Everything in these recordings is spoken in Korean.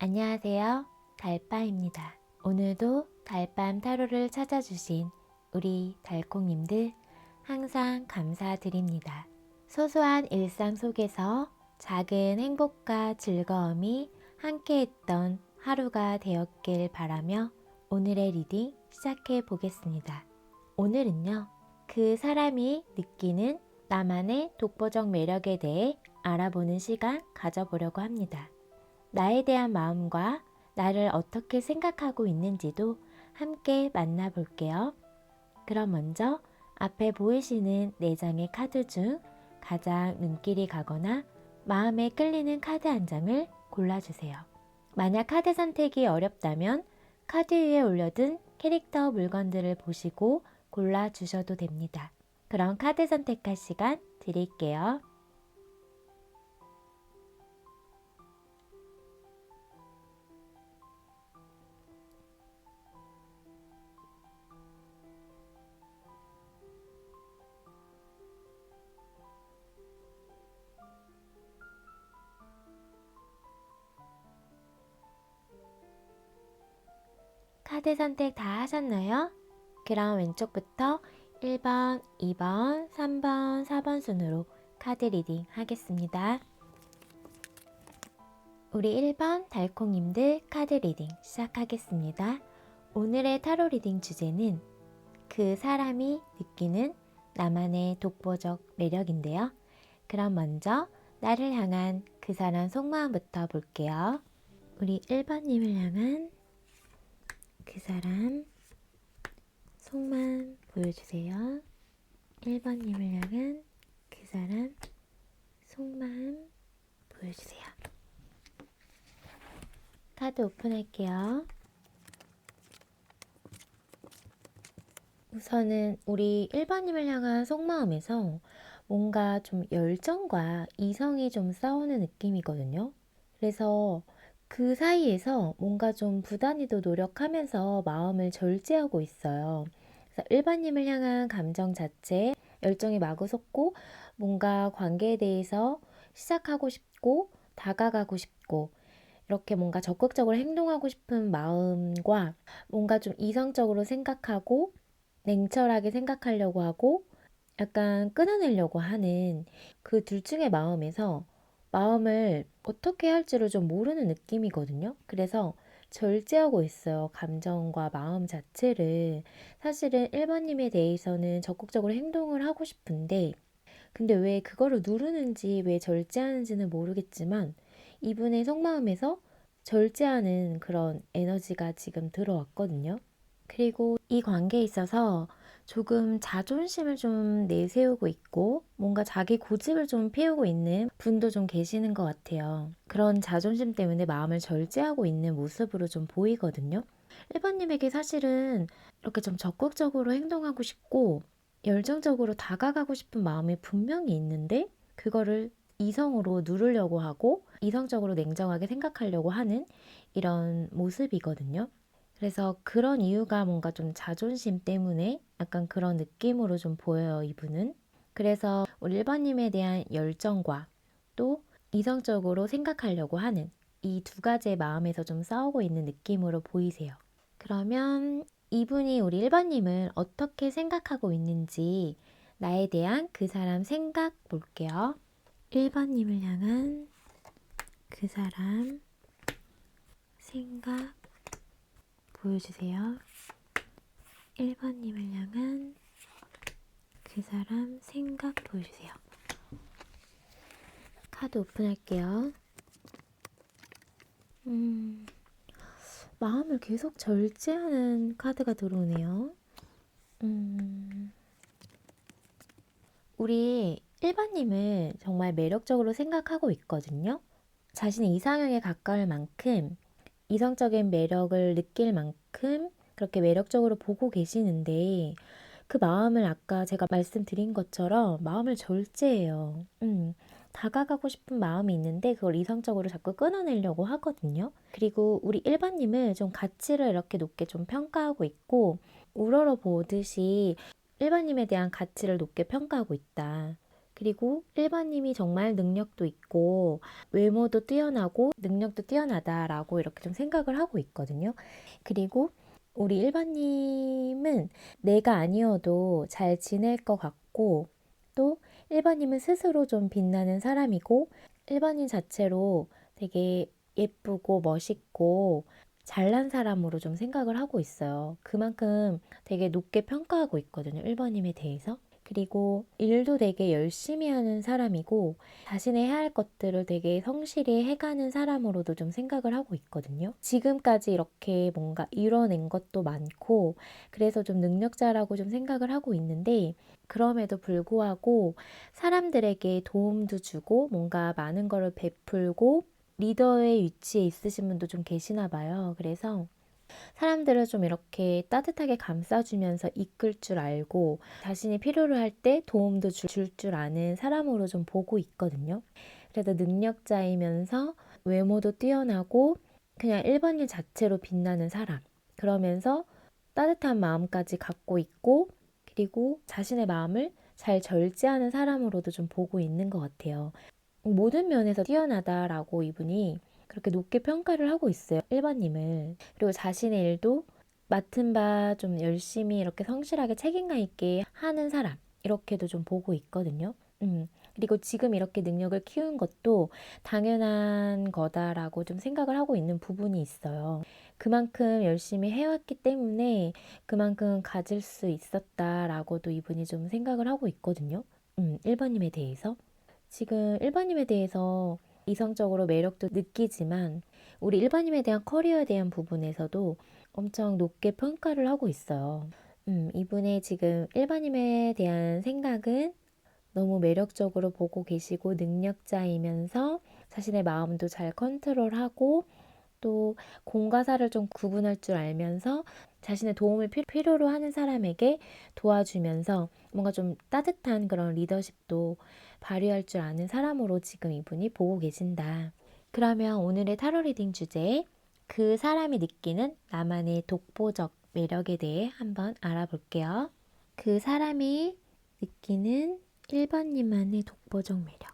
안녕하세요. 달빠입니다. 오늘도 달밤 타로를 찾아주신 우리 달콩님들 항상 감사드립니다. 소소한 일상 속에서 작은 행복과 즐거움이 함께했던 하루가 되었길 바라며 오늘의 리딩 시작해 보겠습니다. 오늘은요, 그 사람이 느끼는 나만의 독보적 매력에 대해 알아보는 시간 가져보려고 합니다. 나에 대한 마음과 나를 어떻게 생각하고 있는지도 함께 만나볼게요. 그럼 먼저 앞에 보이시는 4장의 카드 중 가장 눈길이 가거나 마음에 끌리는 카드 한 장을 골라주세요. 만약 카드 선택이 어렵다면 카드 위에 올려둔 캐릭터 물건들을 보시고 골라주셔도 됩니다. 그럼 카드 선택할 시간 드릴게요. 카드 선택 다 하셨나요? 그럼 왼쪽부터 1번, 2번, 3번, 4번 순으로 카드 리딩 하겠습니다. 우리 1번 달콩님들 카드 리딩 시작하겠습니다. 오늘의 타로 리딩 주제는 그 사람이 느끼는 나만의 독보적 매력인데요. 그럼 먼저 나를 향한 그 사람 속마음부터 볼게요. 우리 1번님을 향한 그 사람 속마음 보여주세요. 1번님을 향한 그 사람 속마음 보여주세요. 카드 오픈할게요. 우선은 우리 1번님을 향한 속마음에서 뭔가 좀 열정과 이성이 좀 싸우는 느낌이거든요. 그래서 그 사이에서 뭔가 좀 부단히도 노력하면서 마음을 절제하고 있어요. 그래서 1번님을 향한 감정 자체에 열정이 마구 솟고 뭔가 관계에 대해서 시작하고 싶고 다가가고 싶고 이렇게 뭔가 적극적으로 행동하고 싶은 마음과 뭔가 좀 이성적으로 생각하고 냉철하게 생각하려고 하고 약간 끊어내려고 하는 그 둘 중의 마음에서 마음을 어떻게 할지를 좀 모르는 느낌이거든요. 그래서 절제하고 있어요. 감정과 마음 자체를. 사실은 1번님에 대해서는 적극적으로 행동을 하고 싶은데 근데 왜 그거를 누르는지 왜 절제하는지는 모르겠지만 이분의 속마음에서 절제하는 그런 에너지가 지금 들어왔거든요. 그리고 이 관계에 있어서 조금 자존심을 좀 내세우고 있고 뭔가 자기 고집을 좀 피우고 있는 분도 좀 계시는 것 같아요. 그런 자존심 때문에 마음을 절제하고 있는 모습으로 좀 보이거든요. 1번님에게 사실은 이렇게 좀 적극적으로 행동하고 싶고 열정적으로 다가가고 싶은 마음이 분명히 있는데 그거를 이성으로 누르려고 하고 이성적으로 냉정하게 생각하려고 하는 이런 모습이거든요. 그래서 그런 이유가 뭔가 좀 자존심 때문에 약간 그런 느낌으로 좀 보여요, 이분은. 그래서 우리 1번님에 대한 열정과 또 이성적으로 생각하려고 하는 이 두 가지의 마음에서 좀 싸우고 있는 느낌으로 보이세요. 그러면 이분이 우리 1번님을 어떻게 생각하고 있는지 나에 대한 그 사람 생각 볼게요. 1번님을 향한 그 사람 생각 보여주세요. 1번님을 향한 그 사람 생각 보여주세요. 카드 오픈할게요. 마음을 계속 절제하는 카드가 들어오네요. 우리 1번님은 정말 매력적으로 생각하고 있거든요. 자신의 이상형에 가까울 만큼 이성적인 매력을 느낄 만큼 그렇게 매력적으로 보고 계시는데 그 마음을 아까 제가 말씀드린 것처럼 마음을 절제해요. 다가가고 싶은 마음이 있는데 그걸 이성적으로 자꾸 끊어내려고 하거든요. 그리고 우리 1번님을 좀 가치를 이렇게 높게 좀 평가하고 있고 우러러 보듯이 1번님에 대한 가치를 높게 평가하고 있다. 그리고 1번님이 정말 능력도 있고 외모도 뛰어나고 능력도 뛰어나다라고 이렇게 좀 생각을 하고 있거든요. 그리고 우리 1번님은 내가 아니어도 잘 지낼 것 같고 또 1번님은 스스로 좀 빛나는 사람이고 1번님 자체로 되게 예쁘고 멋있고 잘난 사람으로 좀 생각을 하고 있어요. 그만큼 되게 높게 평가하고 있거든요. 1번님에 대해서. 그리고 일도 되게 열심히 하는 사람이고 자신의 해야 할 것들을 되게 성실히 해가는 사람으로도 좀 생각을 하고 있거든요. 지금까지 이렇게 뭔가 이뤄낸 것도 많고 그래서 좀 능력자라고 좀 생각을 하고 있는데 그럼에도 불구하고 사람들에게 도움도 주고 뭔가 많은 거를 베풀고 리더의 위치에 있으신 분도 좀 계시나 봐요. 그래서 사람들을 좀 이렇게 따뜻하게 감싸주면서 이끌 줄 알고 자신이 필요로 할 때 도움도 줄 줄 아는 사람으로 좀 보고 있거든요. 그래서 능력자이면서 외모도 뛰어나고 그냥 1번일 자체로 빛나는 사람. 그러면서 따뜻한 마음까지 갖고 있고 그리고 자신의 마음을 잘 절제하는 사람으로도 좀 보고 있는 것 같아요. 모든 면에서 뛰어나다라고 이분이 그렇게 높게 평가를 하고 있어요. 1번님을. 그리고 자신의 일도 맡은 바 좀 열심히 이렇게 성실하게 책임감 있게 하는 사람. 이렇게도 좀 보고 있거든요. 그리고 지금 이렇게 능력을 키운 것도 당연한 거다라고 좀 생각을 하고 있는 부분이 있어요. 그만큼 열심히 해왔기 때문에 그만큼 가질 수 있었다라고도 이분이 좀 생각을 하고 있거든요. 1번님에 대해서. 지금 1번님에 대해서 이성적으로 매력도 느끼지만 우리 1번님에 대한 커리어에 대한 부분에서도 엄청 높게 평가를 하고 있어요. 이분의 지금 1번님에 대한 생각은 너무 매력적으로 보고 계시고 능력자이면서 자신의 마음도 잘 컨트롤하고 또 공과 사를 좀 구분할 줄 알면서 자신의 도움을 필요로 하는 사람에게 도와주면서 뭔가 좀 따뜻한 그런 리더십도 발휘할 줄 아는 사람으로 지금 이분이 보고 계신다. 그러면 오늘의 타로 리딩 주제, 그 사람이 느끼는 나만의 독보적 매력에 대해 한번 알아볼게요. 그 사람이 느끼는 1번님만의 독보적 매력.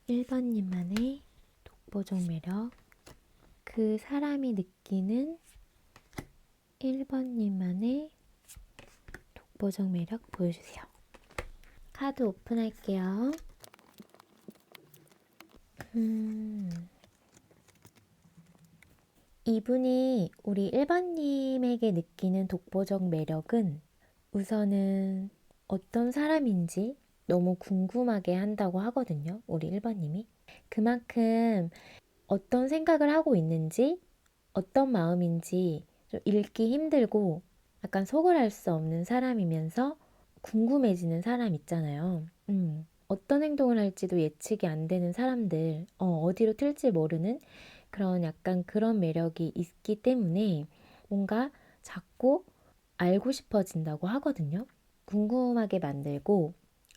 1번님만의 독보적 매력. 그 사람이 느끼는 1번님만의 독보적 매력 보여주세요. 카드 오픈할게요. 이분이 우리 1번님에게 느끼는 독보적 매력은 우선은 어떤 사람인지 너무 궁금하게 한다고 하거든요. 우리 1번님이. 그만큼 어떤 생각을 하고 있는지, 어떤 마음인지 좀 읽기 힘들고 약간 속을 알 수 없는 사람이면서 궁금해지는 사람 있잖아요. 어떤 행동을 할지도 예측이 안 되는 사람들, 어디로 튈지 모르는 그런 약간 그런 매력이 있기 때문에 뭔가 자꾸 알고 싶어진다고 하거든요. 궁금하게 만들고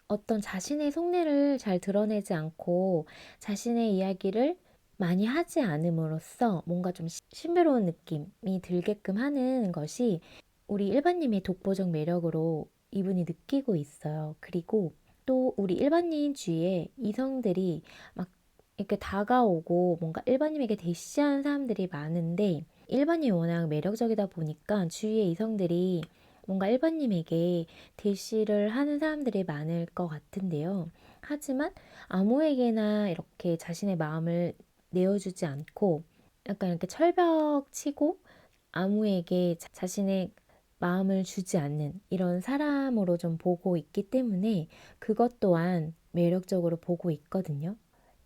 어떤 자신의 속내를 잘 드러내지 않고 자신의 이야기를 많이 하지 않음으로써 뭔가 좀 신비로운 느낌이 들게끔 하는 것이 우리 일반님의 독보적 매력으로 이분이 느끼고 있어요. 그리고 또 우리 일반인 주위에 이성들이 막 이렇게 다가오고 뭔가 일반님에게 대시하는 사람들이 많은데 일반인이 워낙 매력적이다 보니까 주위의 이성들이 뭔가 일반님에게 대시를 하는 사람들이 많을 것 같은데요. 하지만 아무에게나 이렇게 자신의 마음을 내어주지 않고 약간 이렇게 철벽 치고 아무에게 자신의 마음을 주지 않는 이런 사람으로 좀 보고 있기 때문에 그것 또한 매력적으로 보고 있거든요.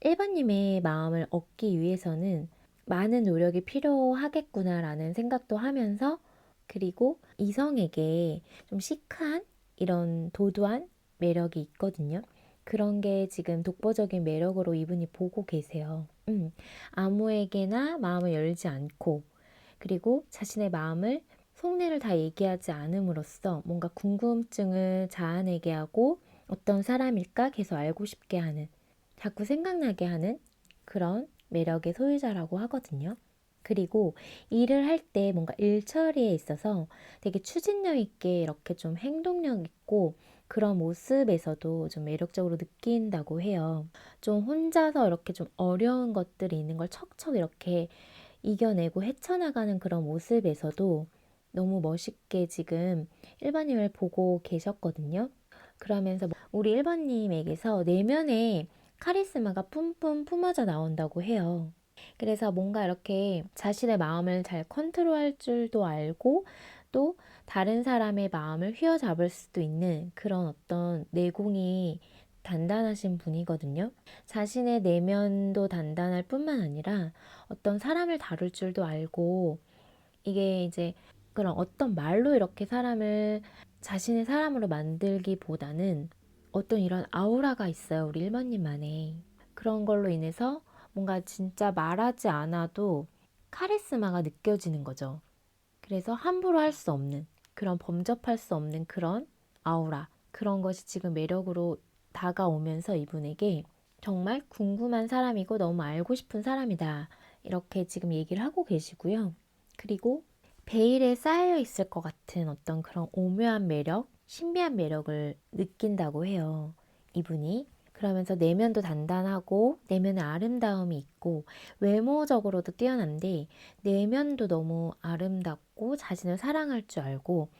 일반님의 마음을 얻기 위해서는 많은 노력이 필요하겠구나라는 생각도 하면서 그리고 이성에게 좀 시크한 이런 도도한 매력이 있거든요. 그런 게 지금 독보적인 매력으로 이분이 보고 계세요. 아무에게나 마음을 열지 않고 그리고 자신의 마음을 속내를 다 얘기하지 않음으로써 뭔가 궁금증을 자아내게 하고 어떤 사람일까 계속 알고 싶게 하는 자꾸 생각나게 하는 그런 매력의 소유자라고 하거든요. 그리고 일을 할 때 뭔가 일 처리에 있어서 되게 추진력 있게 이렇게 좀 행동력 있고 그런 모습에서도 좀 매력적으로 느낀다고 해요. 좀 혼자서 이렇게 좀 어려운 것들이 있는 걸 척척 이렇게 이겨내고 헤쳐나가는 그런 모습에서도 너무 멋있게 지금 1번님을 보고 계셨거든요. 그러면서 우리 1번님에게서 내면에 카리스마가 뿜뿜 뿜어져 나온다고 해요. 그래서 뭔가 이렇게 자신의 마음을 잘 컨트롤할 줄도 알고 또 다른 사람의 마음을 휘어잡을 수도 있는 그런 어떤 내공이 단단하신 분이거든요. 자신의 내면도 단단할 뿐만 아니라 어떤 사람을 다룰 줄도 알고 이게 이제 그런 어떤 말로 이렇게 사람을 자신의 사람으로 만들기보다는 어떤 이런 아우라가 있어요. 우리 1번님만의. 그런 걸로 인해서 뭔가 진짜 말하지 않아도 카리스마가 느껴지는 거죠. 그래서 함부로 할 수 없는 그런 범접할 수 없는 그런 아우라 그런 것이 지금 매력으로 다가오면서 이분에게 정말 궁금한 사람이고 너무 알고 싶은 사람이다. 이렇게 지금 얘기를 하고 계시고요. 그리고 베일에 쌓여 있을 것 같은 어떤 그런 오묘한 매력, 신비한 매력을 느낀다고 해요. 이분이. 그러면서 내면도 단단하고 내면에 아름다움이 있고 외모적으로도 뛰어난데 내면도 너무 아름답고 자신을 사랑할 줄 알고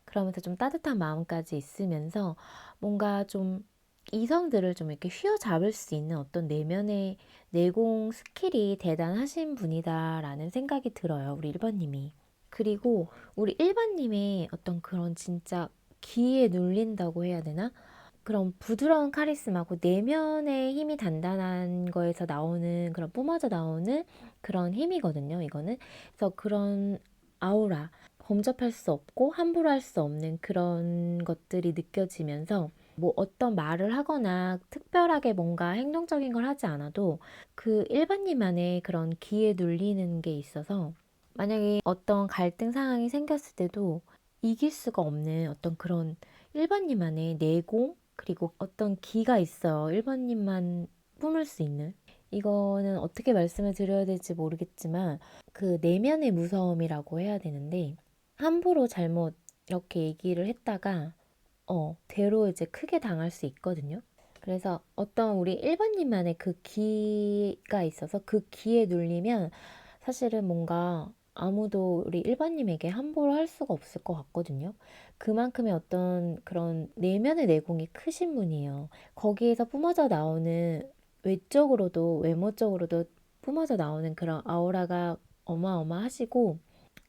그러면서 좀 따뜻한 마음까지 있으면서 뭔가 좀 이성들을 좀 이렇게 휘어잡을 수 있는 어떤 내면의 내공 스킬이 대단하신 분이다라는 생각이 들어요. 우리 1번님이. 그리고 우리 1번님의 어떤 그런 진짜 기에 눌린다고 해야 되나? 그런 부드러운 카리스마고 내면의 힘이 단단한 거에서 나오는 그런 뿜어져 나오는 그런 힘이거든요. 이거는. 그래서 그런 아우라, 범접할 수 없고 함부로 할 수 없는 그런 것들이 느껴지면서 뭐 어떤 말을 하거나 특별하게 뭔가 행동적인 걸 하지 않아도 그 일반인만의 그런 기에 눌리는 게 있어서 만약에 어떤 갈등 상황이 생겼을 때도 이길 수가 없는 어떤 그런 1번님만의 내공 그리고 어떤 기가 있어요. 1번님만 뿜을 수 있는. 이거는 어떻게 말씀을 드려야 될지 모르겠지만 그 내면의 무서움이라고 해야 되는데 함부로 잘못 이렇게 얘기를 했다가 대로 이제 크게 당할 수 있거든요. 그래서 어떤 우리 1번님만의 그 기가 있어서 그 기에 눌리면 사실은 뭔가 아무도 우리 1번님에게 함부로 할 수가 없을 것 같거든요. 그만큼의 어떤 그런 내면의 내공이 크신 분이에요. 거기에서 뿜어져 나오는 외적으로도 외모적으로도 뿜어져 나오는 그런 아우라가 어마어마하시고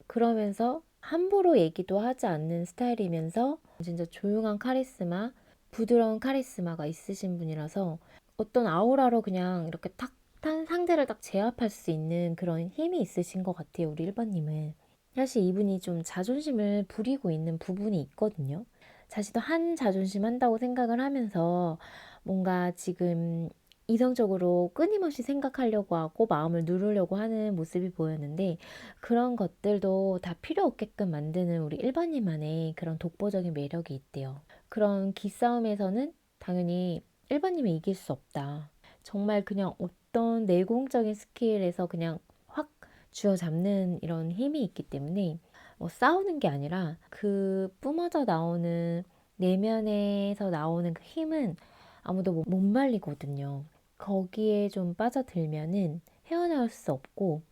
그러면서 함부로 얘기도 하지 않는 스타일이면서 진짜 조용한 카리스마, 부드러운 카리스마가 있으신 분이라서 어떤 아우라로 그냥 이렇게 탁 상대를 딱 제압할 수 있는 그런 힘이 있으신 것 같아요. 우리 1번님은. 사실 이분이 좀 자존심을 부리고 있는 부분이 있거든요. 자신도 한 자존심 한다고 생각을 하면서 뭔가 지금 이성적으로 끊임없이 생각하려고 하고 마음을 누르려고 하는 모습이 보였는데 그런 것들도 다 필요 없게끔 만드는 우리 1번님만의 그런 독보적인 매력이 있대요. 그런 기싸움에서는 당연히 1번님이 이길 수 없다. 정말 그냥 어떤 내공적인 스킬에서 그냥 확 쥐어잡는 이런 힘이 있기 때문에 뭐 싸우는 게 아니라 그 뿜어져 나오는 내면에서 나오는 그 힘은 아무도 못 말리거든요. 거기에 좀 빠져들면은 헤어나올 수 없고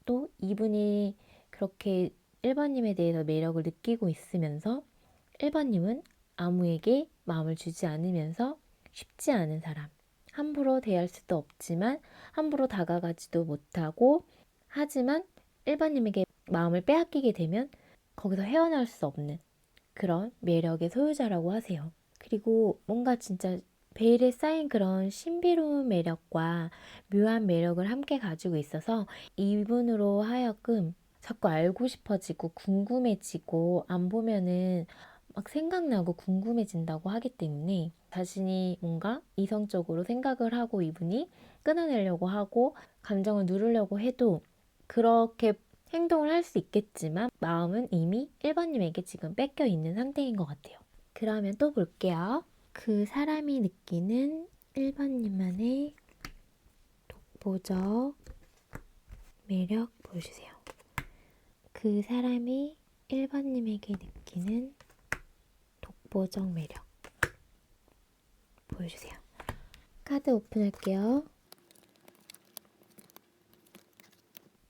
또 이분이 그렇게 1번님에 대해서 매력을 느끼고 있으면서 1번님은 아무에게 마음을 주지 않으면서 쉽지 않은 사람. 함부로 대할 수도 없지만 함부로 다가가지도 못하고 하지만 1번님에게 마음을 빼앗기게 되면 거기서 헤어나올 수 없는 그런 매력의 소유자라고 하세요. 그리고 뭔가 진짜 베일에 쌓인 그런 신비로운 매력과 묘한 매력을 함께 가지고 있어서 이분으로 하여금 자꾸 알고 싶어지고 궁금해지고 안 보면은 막 생각나고 궁금해진다고 하기 때문에 자신이 뭔가 이성적으로 생각을 하고 이분이 끊어내려고 하고 감정을 누르려고 해도 그렇게 행동을 할 수 있겠지만 마음은 이미 1번님에게 지금 뺏겨 있는 상태인 것 같아요. 그러면 또 볼게요. 그 사람이 느끼는 1번님만의 독보적 매력 보여주세요. 그 사람이 1번님에게 느끼는 독보적 매력. 보여주세요. 카드 오픈할게요.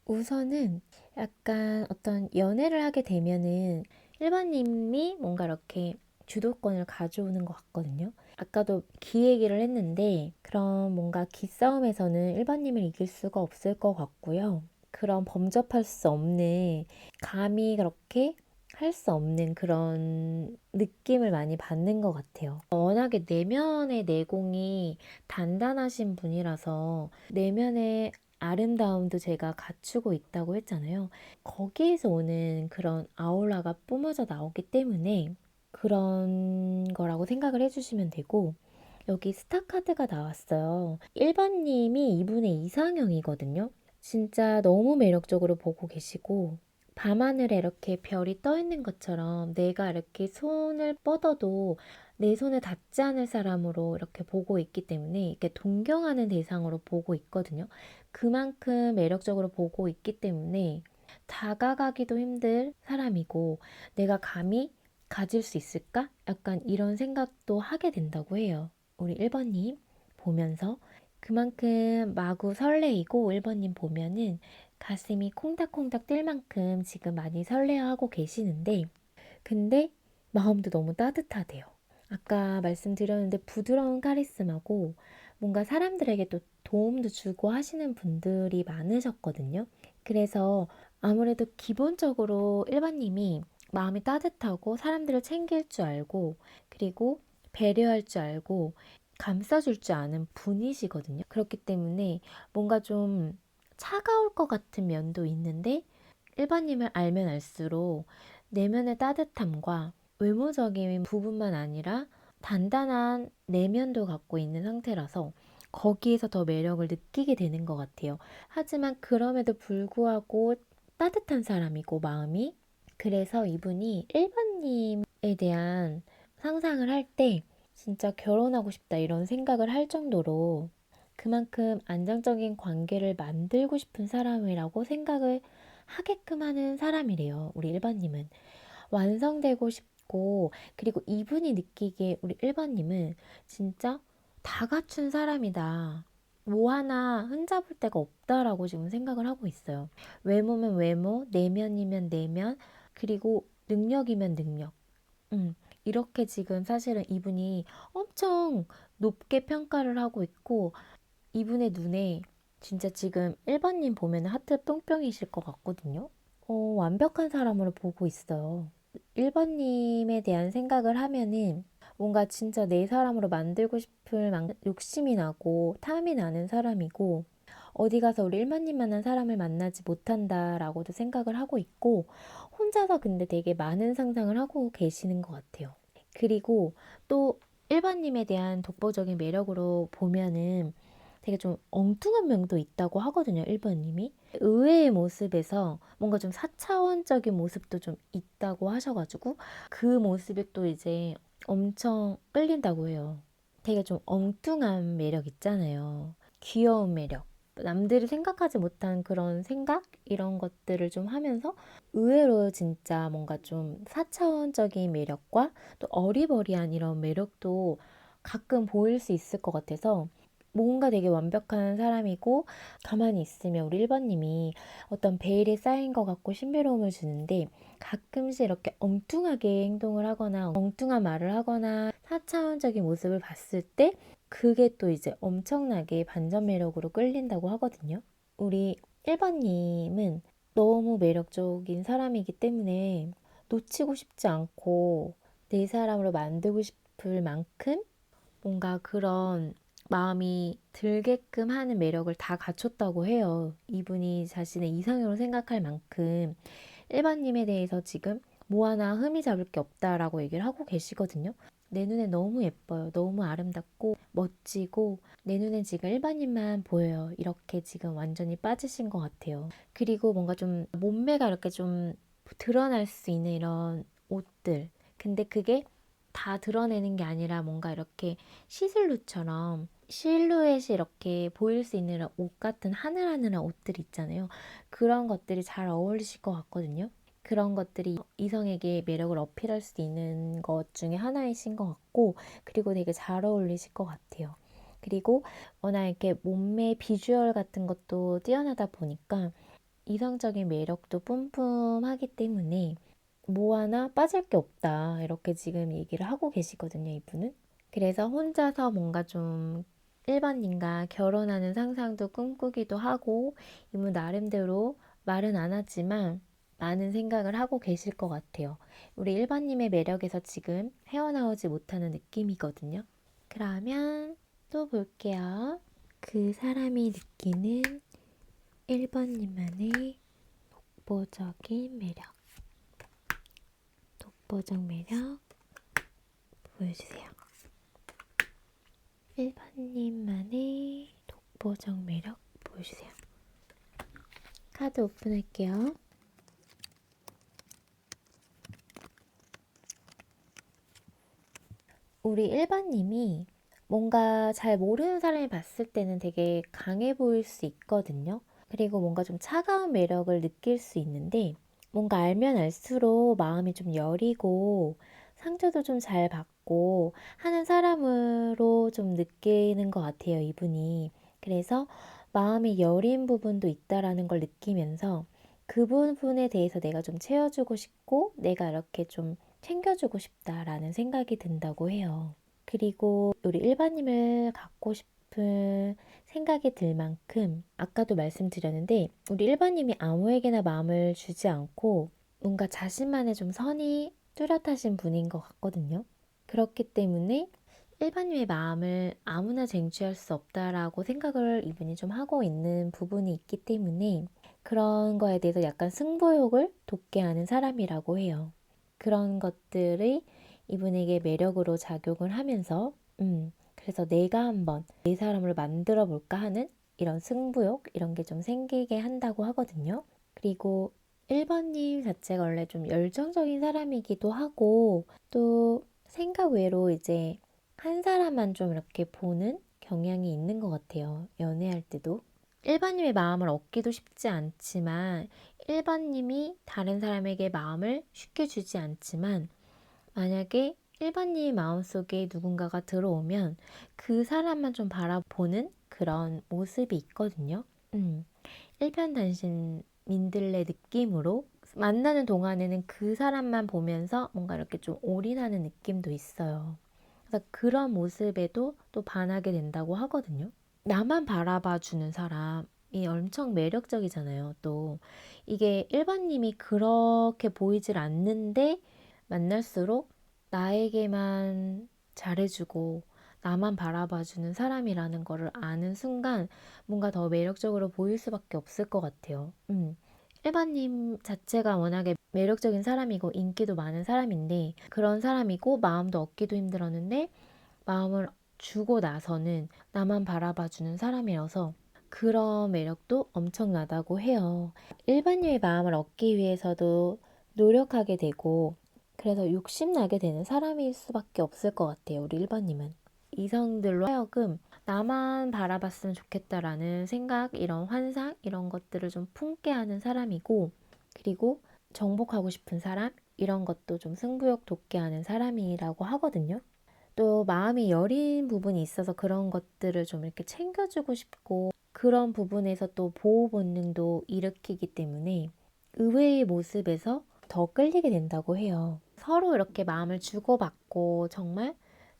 우선은 약간 어떤 연애를 하게 되면은 1번님이 뭔가 이렇게 주도권을 가져오는 것 같거든요. 아까도 기 얘기를 했는데 그런 뭔가 기싸움에서는 1번님을 이길 수가 없을 것 같고요. 그런 범접할 수 없는, 감히 그렇게 할 수 없는 그런 느낌을 많이 받는 것 같아요. 워낙에 내면의 내공이 단단하신 분이라서 내면의 아름다움도 제가 갖추고 있다고 했잖아요. 거기에서 오는 그런 아우라가 뿜어져 나오기 때문에 그런 거라고 생각을 해주시면 되고, 여기 스타 카드가 나왔어요. 1번님이 이분의 이상형이거든요. 진짜 너무 매력적으로 보고 계시고, 밤하늘에 이렇게 별이 떠 있는 것처럼 내가 이렇게 손을 뻗어도 내 손에 닿지 않을 사람으로 이렇게 보고 있기 때문에 이렇게 동경하는 대상으로 보고 있거든요. 그만큼 매력적으로 보고 있기 때문에 다가가기도 힘들 사람이고, 내가 감히 가질 수 있을까? 약간 이런 생각도 하게 된다고 해요. 우리 1번님 보면서 그만큼 마구 설레이고, 1번님 보면은 가슴이 콩닥콩닥 뛸 만큼 지금 많이 설레어하고 계시는데, 근데 마음도 너무 따뜻하대요. 아까 말씀드렸는데 부드러운 카리스마고 뭔가 사람들에게 또 도움도 주고 하시는 분들이 많으셨거든요. 그래서 아무래도 기본적으로 1번님이 마음이 따뜻하고 사람들을 챙길 줄 알고, 그리고 배려할 줄 알고 감싸줄 줄 아는 분이시거든요. 그렇기 때문에 뭔가 좀 차가울 것 같은 면도 있는데, 1번님을 알면 알수록 내면의 따뜻함과 외모적인 부분만 아니라 단단한 내면도 갖고 있는 상태라서 거기에서 더 매력을 느끼게 되는 것 같아요. 하지만 그럼에도 불구하고 따뜻한 사람이고 마음이, 그래서 이분이 1번님에 대한 상상을 할 때 진짜 결혼하고 싶다 이런 생각을 할 정도로 그만큼 안정적인 관계를 만들고 싶은 사람이라고 생각을 하게끔 하는 사람이래요. 우리 1번님은 완성되고 싶고, 그리고 이분이 느끼기에 우리 1번님은 진짜 다 갖춘 사람이다, 뭐 하나 흠잡을 데가 없다라고 지금 생각을 하고 있어요. 외모면 외모, 내면이면 내면, 그리고 능력이면 능력. 이렇게 지금 사실은 이분이 엄청 높게 평가를 하고 있고, 이분의 눈에 진짜 지금 1번님 보면 하트 뿅뿅이실 것 같거든요. 완벽한 사람으로 보고 있어요. 1번님에 대한 생각을 하면은 뭔가 진짜 내 사람으로 만들고 싶을 욕심이 나고 탐이 나는 사람이고, 어디 가서 우리 1번님만한 사람을 만나지 못한다라고도 생각을 하고 있고, 혼자서 근데 되게 많은 상상을 하고 계시는 것 같아요. 그리고 또 1번님에 대한 독보적인 매력으로 보면은 되게 좀 엉뚱한 면도 있다고 하거든요, 1번님이. 의외의 모습에서 뭔가 좀 4차원적인 모습도 좀 있다고 하셔가지고 그 모습이 또 이제 엄청 끌린다고 해요. 되게 좀 엉뚱한 매력 있잖아요. 귀여운 매력. 남들이 생각하지 못한 그런 생각? 이런 것들을 좀 하면서 의외로 진짜 뭔가 좀 4차원적인 매력과 또 어리버리한 이런 매력도 가끔 보일 수 있을 것 같아서, 뭔가 되게 완벽한 사람이고 가만히 있으면 우리 1번님이 어떤 베일이 쌓인 것 같고 신비로움을 주는데, 가끔씩 이렇게 엉뚱하게 행동을 하거나 엉뚱한 말을 하거나 4차원적인 모습을 봤을 때 그게 또 이제 엄청나게 반전 매력으로 끌린다고 하거든요. 우리 1번님은 너무 매력적인 사람이기 때문에 놓치고 싶지 않고 내 사람으로 만들고 싶을 만큼 뭔가 그런 마음이 들게끔 하는 매력을 다 갖췄다고 해요. 이분이 자신의 이상형으로 생각할 만큼 1번님에 대해서 지금 뭐 하나 흠이 잡을 게 없다라고 얘기를 하고 계시거든요. 내 눈에 너무 예뻐요. 너무 아름답고 멋지고 내 눈엔 지금 1번님만 보여요. 이렇게 지금 완전히 빠지신 것 같아요. 그리고 뭔가 좀 몸매가 이렇게 좀 드러날 수 있는 이런 옷들. 근데 그게 다 드러내는 게 아니라 뭔가 이렇게 시슬루처럼 실루엣이 이렇게 보일 수 있는 옷 같은 하늘하늘한 옷들 있잖아요. 그런 것들이 잘 어울리실 것 같거든요. 그런 것들이 이성에게 매력을 어필할 수 있는 것 중에 하나이신 것 같고, 그리고 되게 잘 어울리실 것 같아요. 그리고 워낙 이렇게 몸매 비주얼 같은 것도 뛰어나다 보니까 이성적인 매력도 뿜뿜하기 때문에 뭐 하나 빠질 게 없다, 이렇게 지금 얘기를 하고 계시거든요, 이분은. 그래서 혼자서 뭔가 좀 일반인과 결혼하는 상상도 꿈꾸기도 하고, 이분 나름대로 말은 안 하지만 많은 생각을 하고 계실 것 같아요. 우리 일반님의 매력에서 지금 헤어나오지 못하는 느낌이거든요. 그러면 또 볼게요. 그 사람이 느끼는 1번님만의 독보적인 매력. 독보적 매력 보여주세요. 1번님만의 독보적 매력 보여주세요. 카드 오픈할게요. 우리 1번님이 뭔가 잘 모르는 사람이 봤을 때는 되게 강해 보일 수 있거든요. 그리고 뭔가 좀 차가운 매력을 느낄 수 있는데, 뭔가 알면 알수록 마음이 좀 여리고 상처도 좀 잘 받고 하는 사람으로 좀 느끼는 것 같아요, 이분이. 그래서 마음이 여린 부분도 있다라는 걸 느끼면서 그 부분에 대해서 내가 좀 채워주고 싶고 내가 이렇게 좀 챙겨주고 싶다라는 생각이 든다고 해요. 그리고 우리 일반님을 갖고 싶은 생각이 들 만큼 아까도 말씀드렸는데, 우리 일반님이 아무에게나 마음을 주지 않고 뭔가 자신만의 좀 선이 뚜렷하신 분인 것 같거든요. 그렇기 때문에 일반님의 마음을 아무나 쟁취할 수 없다라고 생각을 이분이 좀 하고 있는 부분이 있기 때문에 그런 거에 대해서 약간 승부욕을 돋게 하는 사람이라고 해요. 그런 것들이 이분에게 매력으로 작용을 하면서 그래서 내가 한번 내 사람을 만들어 볼까 하는 이런 승부욕, 이런 게 좀 생기게 한다고 하거든요. 그리고 1번님 자체가 원래 좀 열정적인 사람이기도 하고, 또 생각 외로 이제 한 사람만 좀 이렇게 보는 경향이 있는 것 같아요, 연애할 때도. 일반님의 마음을 얻기도 쉽지 않지만, 일반님이 다른 사람에게 마음을 쉽게 주지 않지만, 만약에 일반님 마음속에 누군가가 들어오면 그 사람만 좀 바라보는 그런 모습이 있거든요. 일편단심 민들레 느낌으로 만나는 동안에는 그 사람만 보면서 뭔가 이렇게 좀 올인하는 느낌도 있어요. 그래서 그런 모습에도 또 반하게 된다고 하거든요. 나만 바라봐 주는 사람이 엄청 매력적이잖아요. 또 이게 일반님이 그렇게 보이질 않는데 만날수록 나에게만 잘해주고 나만 바라봐주는 사람이라는 거를 아는 순간 뭔가 더 매력적으로 보일 수밖에 없을 것 같아요. 일반님 자체가 워낙에 매력적인 사람이고 인기도 많은 사람인데, 그런 사람이고 마음도 얻기도 힘들었는데 마음을 주고 나서는 나만 바라봐주는 사람이어서 그런 매력도 엄청나다고 해요. 일반인의 마음을 얻기 위해서도 노력하게 되고, 그래서 욕심나게 되는 사람일 수밖에 없을 것 같아요, 우리 일반님은. 이성들로 하여금 나만 바라봤으면 좋겠다라는 생각, 이런 환상, 이런 것들을 좀 품게 하는 사람이고, 그리고 정복하고 싶은 사람, 이런 것도 좀 승부욕 돋게 하는 사람이라고 하거든요. 또 마음이 여린 부분이 있어서 그런 것들을 좀 이렇게 챙겨주고 싶고, 그런 부분에서 또 보호 본능도 일으키기 때문에 의외의 모습에서 더 끌리게 된다고 해요. 서로 이렇게 마음을 주고받고 정말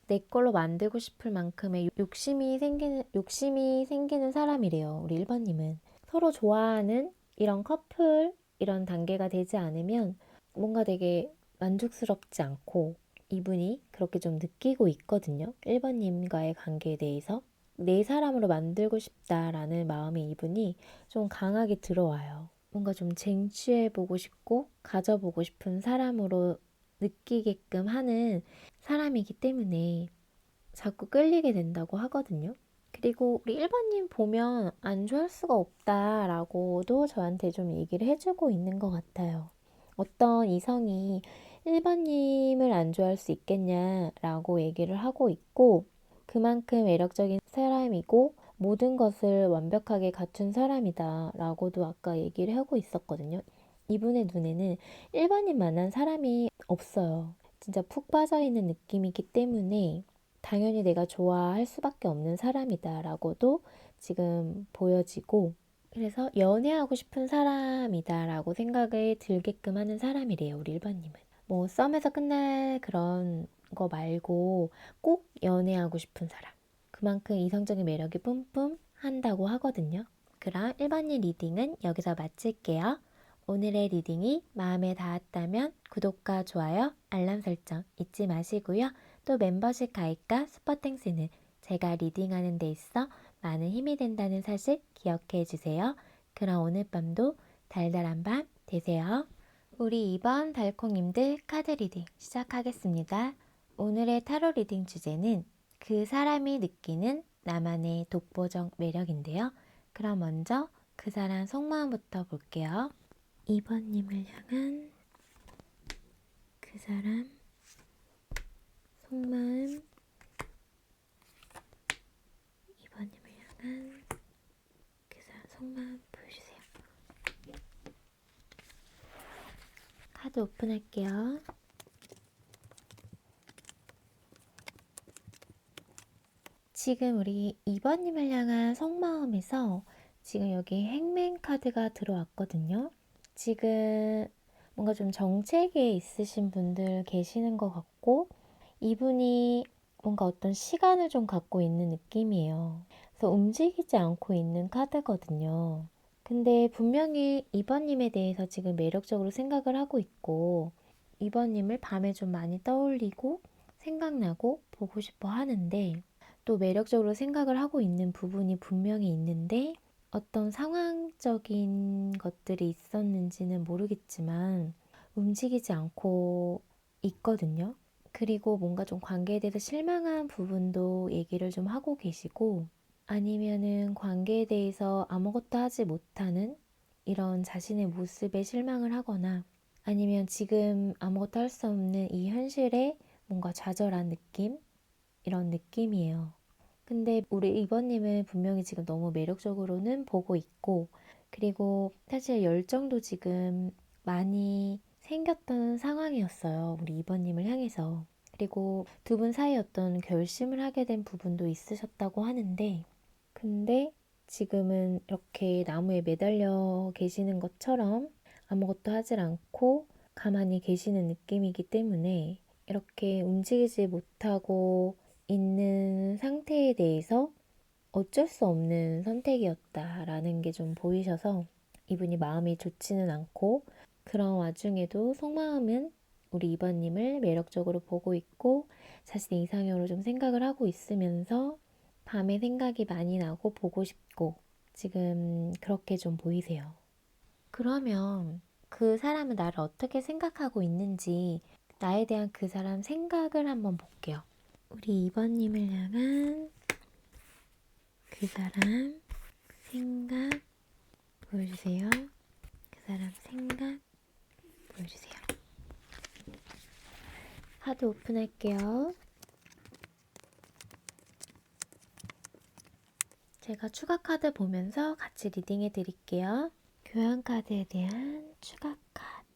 내 걸로 만들고 싶을 만큼의 욕심이 생기는 사람이래요, 우리 1번님은. 서로 좋아하는 이런 커플, 이런 단계가 되지 않으면 뭔가 되게 만족스럽지 않고, 이분이 그렇게 좀 느끼고 있거든요, 1번님과의 관계에 대해서. 내 사람으로 만들고 싶다라는 마음이 이분이 좀 강하게 들어와요. 뭔가 좀 쟁취해보고 싶고 가져보고 싶은 사람으로 느끼게끔 하는 사람이기 때문에 자꾸 끌리게 된다고 하거든요. 그리고 우리 1번님 보면 안 좋아할 수가 없다라고도 저한테 좀 얘기를 해주고 있는 것 같아요. 어떤 이성이 1번님을 안 좋아할 수 있겠냐라고 얘기를 하고 있고, 그만큼 매력적인 사람이고 모든 것을 완벽하게 갖춘 사람이다 라고도 아까 얘기를 하고 있었거든요. 이분의 눈에는 1번님만한 사람이 없어요. 진짜 푹 빠져있는 느낌이기 때문에 당연히 내가 좋아할 수밖에 없는 사람이다 라고도 지금 보여지고, 그래서 연애하고 싶은 사람이다 라고 생각을 들게끔 하는 사람이래요, 우리 1번님은. 뭐 썸에서 끝날 그런 거 말고 꼭 연애하고 싶은 사람. 그만큼 이성적인 매력이 뿜뿜 한다고 하거든요. 그럼 1번님 리딩은 여기서 마칠게요. 오늘의 리딩이 마음에 닿았다면 구독과 좋아요, 알람 설정 잊지 마시고요. 또 멤버십 가입과 슈퍼땡스는 제가 리딩하는 데 있어 많은 힘이 된다는 사실 기억해 주세요. 그럼 오늘 밤도 달달한 밤 되세요. 우리 2번 달콩님들 카드 리딩 시작하겠습니다. 오늘의 타로 리딩 주제는 그 사람이 느끼는 나만의 독보적 매력인데요. 그럼 먼저 그 사람 속마음부터 볼게요. 2번님을 향한 그 사람 속마음. 2번님을 향한 그 사람 속마음 보여주세요. 카드 오픈할게요. 지금 우리 2번님을 향한 속마음에서 지금 여기 행맨 카드가 들어왔거든요. 지금 뭔가 좀 정체기에 있으신 분들 계시는 것 같고, 이분이 뭔가 어떤 시간을 좀 갖고 있는 느낌이에요. 그래서 움직이지 않고 있는 카드거든요. 근데 분명히 2번님에 대해서 지금 매력적으로 생각을 하고 있고, 2번님을 밤에 좀 많이 떠올리고 생각나고 보고 싶어 하는데, 또 매력적으로 생각을 하고 있는 부분이 분명히 있는데, 어떤 상황적인 것들이 있었는지는 모르겠지만 움직이지 않고 있거든요. 그리고 뭔가 좀 관계에 대해서 실망한 부분도 얘기를 좀 하고 계시고, 아니면은 관계에 대해서 아무것도 하지 못하는 이런 자신의 모습에 실망을 하거나, 아니면 지금 아무것도 할 수 없는 이 현실에 뭔가 좌절한 느낌? 이런 느낌이에요. 근데 우리 이번님은 분명히 지금 너무 매력적으로는 보고 있고, 그리고 사실 열정도 지금 많이 생겼던 상황이었어요. 우리 이번님을 향해서. 그리고 두 분 사이 어떤 결심을 하게 된 부분도 있으셨다고 하는데, 근데 지금은 이렇게 나무에 매달려 계시는 것처럼 아무것도 하질 않고 가만히 계시는 느낌이기 때문에 이렇게 움직이지 못하고 있는 상태에 대해서 어쩔 수 없는 선택이었다라는 게 좀 보이셔서 이분이 마음이 좋지는 않고, 그런 와중에도 속마음은 우리 2번님을 매력적으로 보고 있고 자신의 이상형으로 좀 생각을 하고 있으면서 밤에 생각이 많이 나고 보고 싶고 지금 그렇게 좀 보이세요. 그러면 그 사람은 나를 어떻게 생각하고 있는지, 나에 대한 그 사람 생각을 한번 볼게요. 우리 2번님을 향한 그 사람 생각 보여주세요. 그 사람 생각 보여주세요. 카드 오픈할게요. 제가 추가 카드 보면서 같이 리딩해 드릴게요. 교환 카드에 대한 추가 카드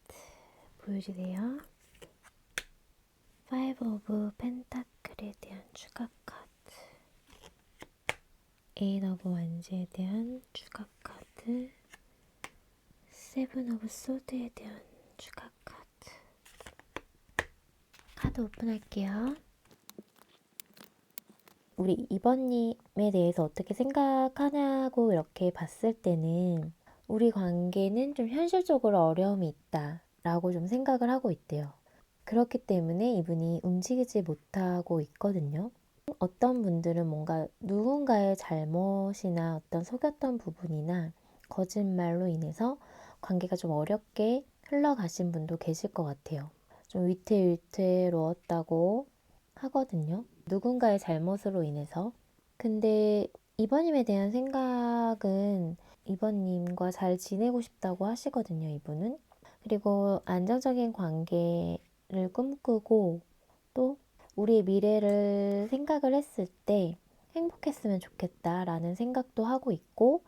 보여주세요. 파이브 오브 펜타클에 대한 추가 카드, 에잇 오브 완즈에 대한 추가 카드, 세븐 오브 소드에 대한 추가 카드. 카드 오픈할게요. 우리 이번님에 대해서 어떻게 생각하냐고 이렇게 봤을 때는 우리 관계는 좀 현실적으로 어려움이 있다 라고 좀 생각을 하고 있대요. 그렇기 때문에 이분이 움직이지 못하고 있거든요. 어떤 분들은 뭔가 누군가의 잘못이나 어떤 속였던 부분이나 거짓말로 인해서 관계가 좀 어렵게 흘러가신 분도 계실 것 같아요. 좀 위태위태로웠다고 하거든요. 누군가의 잘못으로 인해서. 근데 이번님에 대한 생각은 이번님과 잘 지내고 싶다고 하시거든요, 이분은. 그리고 안정적인 관계를 꿈꾸고, 또 우리의 미래를 생각을 했을 때 행복했으면 좋겠다라는 생각도 하고 있고,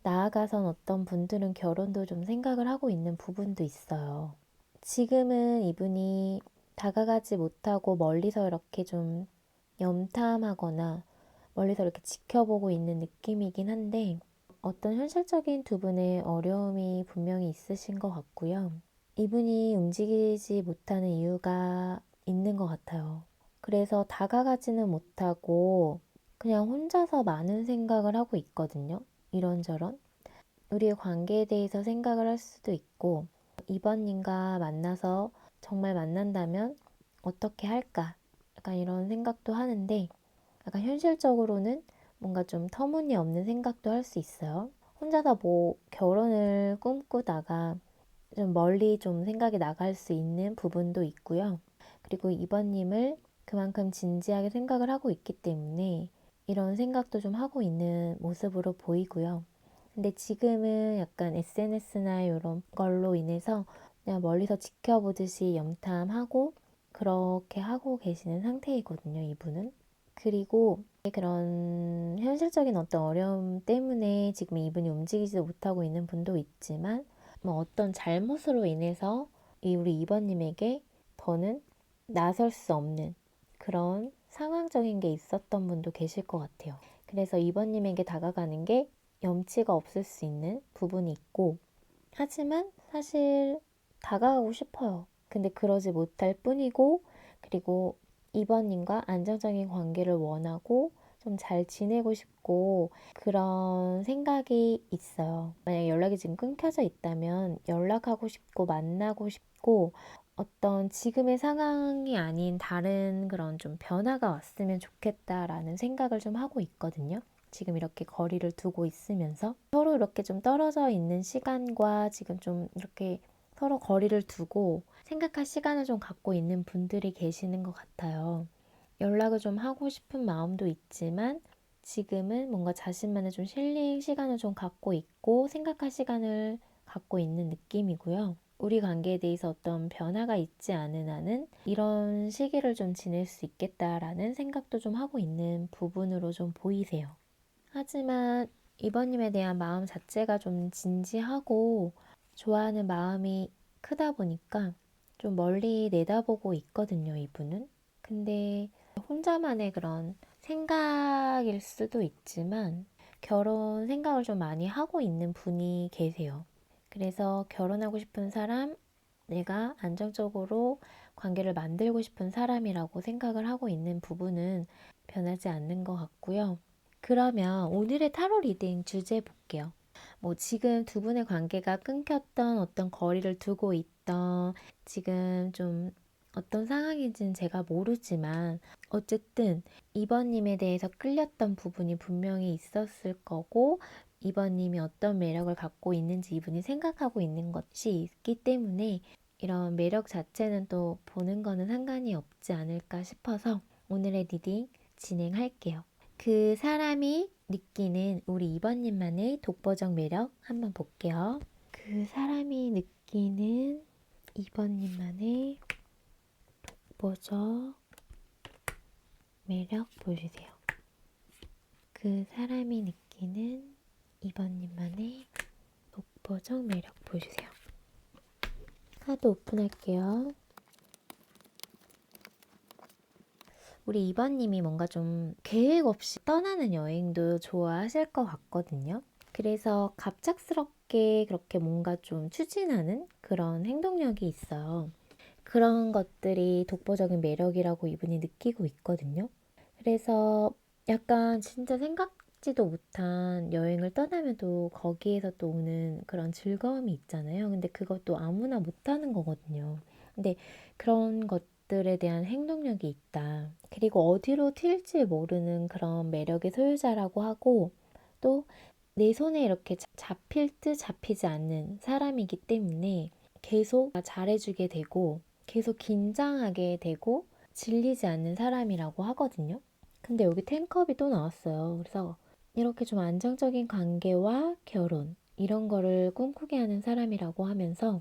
나아가선 어떤 분들은 결혼도 좀 생각을 하고 있는 부분도 있어요. 지금은 이분이 다가가지 못하고 멀리서 이렇게 좀 염탐하거나 멀리서 이렇게 지켜보고 있는 느낌이긴 한데 어떤 현실적인 두 분의 어려움이 분명히 있으신 것 같고요. 이분이 움직이지 못하는 이유가 있는 것 같아요. 그래서 다가가지는 못하고 그냥 혼자서 많은 생각을 하고 있거든요. 이런저런. 우리의 관계에 대해서 생각을 할 수도 있고, 이번님과 만나서 정말 만난다면 어떻게 할까? 약간 이런 생각도 하는데, 약간 현실적으로는 뭔가 좀 터무니없는 생각도 할 수 있어요. 혼자서 뭐 결혼을 꿈꾸다가 좀 멀리 좀 생각이 나갈 수 있는 부분도 있고요. 그리고 이번님을 그만큼 진지하게 생각을 하고 있기 때문에 이런 생각도 좀 하고 있는 모습으로 보이고요. 근데 지금은 약간 SNS나 이런 걸로 인해서 그냥 멀리서 지켜보듯이 염탐하고 그렇게 하고 계시는 상태이거든요, 이분은. 그리고 그런 현실적인 어떤 어려움 때문에 지금 이분이 움직이지도 못하고 있는 분도 있지만 뭐 어떤 잘못으로 인해서 우리 2번님에게 더는 나설 수 없는 그런 상황적인 게 있었던 분도 계실 것 같아요. 그래서 2번님에게 다가가는 게 염치가 없을 수 있는 부분이 있고, 하지만 사실 다가가고 싶어요. 근데 그러지 못할 뿐이고, 그리고 2번님과 안정적인 관계를 원하고 좀 잘 지내고 싶고 그런 생각이 있어요. 만약에 연락이 지금 끊겨져 있다면 연락하고 싶고 만나고 싶고 어떤 지금의 상황이 아닌 다른 그런 좀 변화가 왔으면 좋겠다라는 생각을 좀 하고 있거든요. 지금 이렇게 거리를 두고 있으면서 서로 이렇게 좀 떨어져 있는 시간과 지금 좀 이렇게 서로 거리를 두고 생각할 시간을 좀 갖고 있는 분들이 계시는 것 같아요. 연락을 좀 하고 싶은 마음도 있지만 지금은 뭔가 자신만의 좀 힐링 시간을 좀 갖고 있고 생각할 시간을 갖고 있는 느낌이고요. 우리 관계에 대해서 어떤 변화가 있지 않은 한은 이런 시기를 좀 지낼 수 있겠다라는 생각도 좀 하고 있는 부분으로 좀 보이세요. 하지만 이번님에 대한 마음 자체가 좀 진지하고 좋아하는 마음이 크다 보니까 좀 멀리 내다보고 있거든요, 이분은. 근데 혼자만의 그런 생각일 수도 있지만 결혼 생각을 좀 많이 하고 있는 분이 계세요. 그래서 결혼하고 싶은 사람, 내가 안정적으로 관계를 만들고 싶은 사람이라고 생각을 하고 있는 부분은 변하지 않는 것 같고요. 그러면 오늘의 타로 리딩 주제 볼게요. 뭐 지금 두 분의 관계가 끊겼던 어떤 거리를 두고 있던 지금 좀 어떤 상황인지는 제가 모르지만 어쨌든 2번님에 대해서 끌렸던 부분이 분명히 있었을 거고 2번님이 어떤 매력을 갖고 있는지 이분이 생각하고 있는 것이 있기 때문에 이런 매력 자체는 또 보는 거는 상관이 없지 않을까 싶어서 오늘의 리딩 진행할게요. 그 사람이 느끼는 우리 2번님만의 독보적 매력 한번 볼게요. 그 사람이 느끼는 2번님만의 독보적 매력 보여주세요. 그 사람이 느끼는 2번님만의 독보적 매력 보여주세요. 카드 오픈할게요. 우리 2번님이 뭔가 좀 계획 없이 떠나는 여행도 좋아하실 것 같거든요. 그래서 갑작스럽게 그렇게 뭔가 좀 추진하는 그런 행동력이 있어요. 그런 것들이 독보적인 매력이라고 이분이 느끼고 있거든요. 그래서 약간 진짜 생각지도 못한 여행을 떠나면 또 거기에서 또 오는 그런 즐거움이 있잖아요. 근데 그것도 아무나 못하는 거거든요. 근데 그런 것들에 대한 행동력이 있다. 그리고 어디로 튈지 모르는 그런 매력의 소유자라고 하고 또 내 손에 이렇게 잡힐 듯 잡히지 않는 사람이기 때문에 계속 잘해주게 되고 계속 긴장하게 되고 질리지 않는 사람이라고 하거든요. 근데 여기 텐컵이 또 나왔어요. 그래서 이렇게 좀 안정적인 관계와 결혼 이런 거를 꿈꾸게 하는 사람이라고 하면서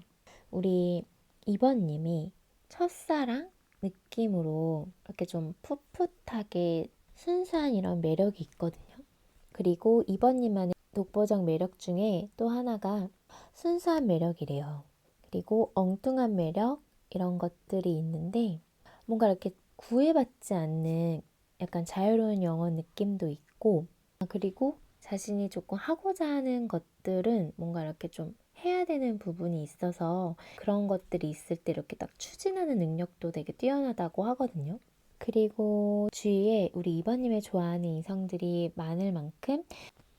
우리 2번님이 첫사랑 느낌으로 이렇게 좀 풋풋하게 순수한 이런 매력이 있거든요. 그리고 2번님만의 독보적 매력 중에 또 하나가 순수한 매력이래요. 그리고 엉뚱한 매력 이런 것들이 있는데 뭔가 이렇게 구애받지 않는 약간 자유로운 영혼 느낌도 있고 그리고 자신이 조금 하고자 하는 것들은 뭔가 이렇게 좀 해야 되는 부분이 있어서 그런 것들이 있을 때 이렇게 딱 추진하는 능력도 되게 뛰어나다고 하거든요. 그리고 주위에 우리 이번님의 좋아하는 이성들이 많을 만큼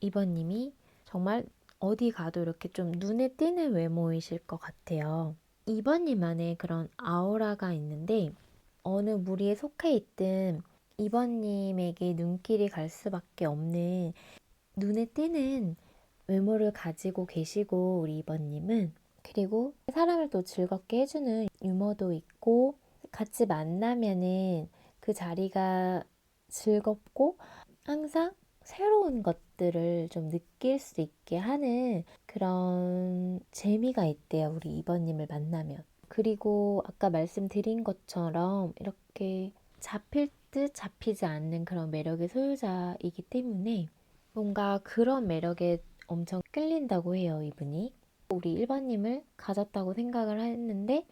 이번님이 정말 어디 가도 이렇게 좀 눈에 띄는 외모이실 것 같아요. 이번님만의 그런 아우라가 있는데 어느 무리에 속해 있든 이번님에게 눈길이 갈 수밖에 없는 눈에 띄는 외모를 가지고 계시고 우리 이번님은 그리고 사람을 또 즐겁게 해주는 유머도 있고 같이 만나면은 그 자리가 즐겁고 항상 새로운 것들을 좀 느낄 수 있게 하는 그런 재미가 있대요. 우리 이번님을 만나면. 그리고 아까 말씀드린 것처럼 이렇게 잡힐 듯 잡히지 않는 그런 매력의 소유자이기 때문에 뭔가 그런 매력에 엄청 끌린다고 해요, 이분이. 우리 1번님을 가졌다고 생각을 했는데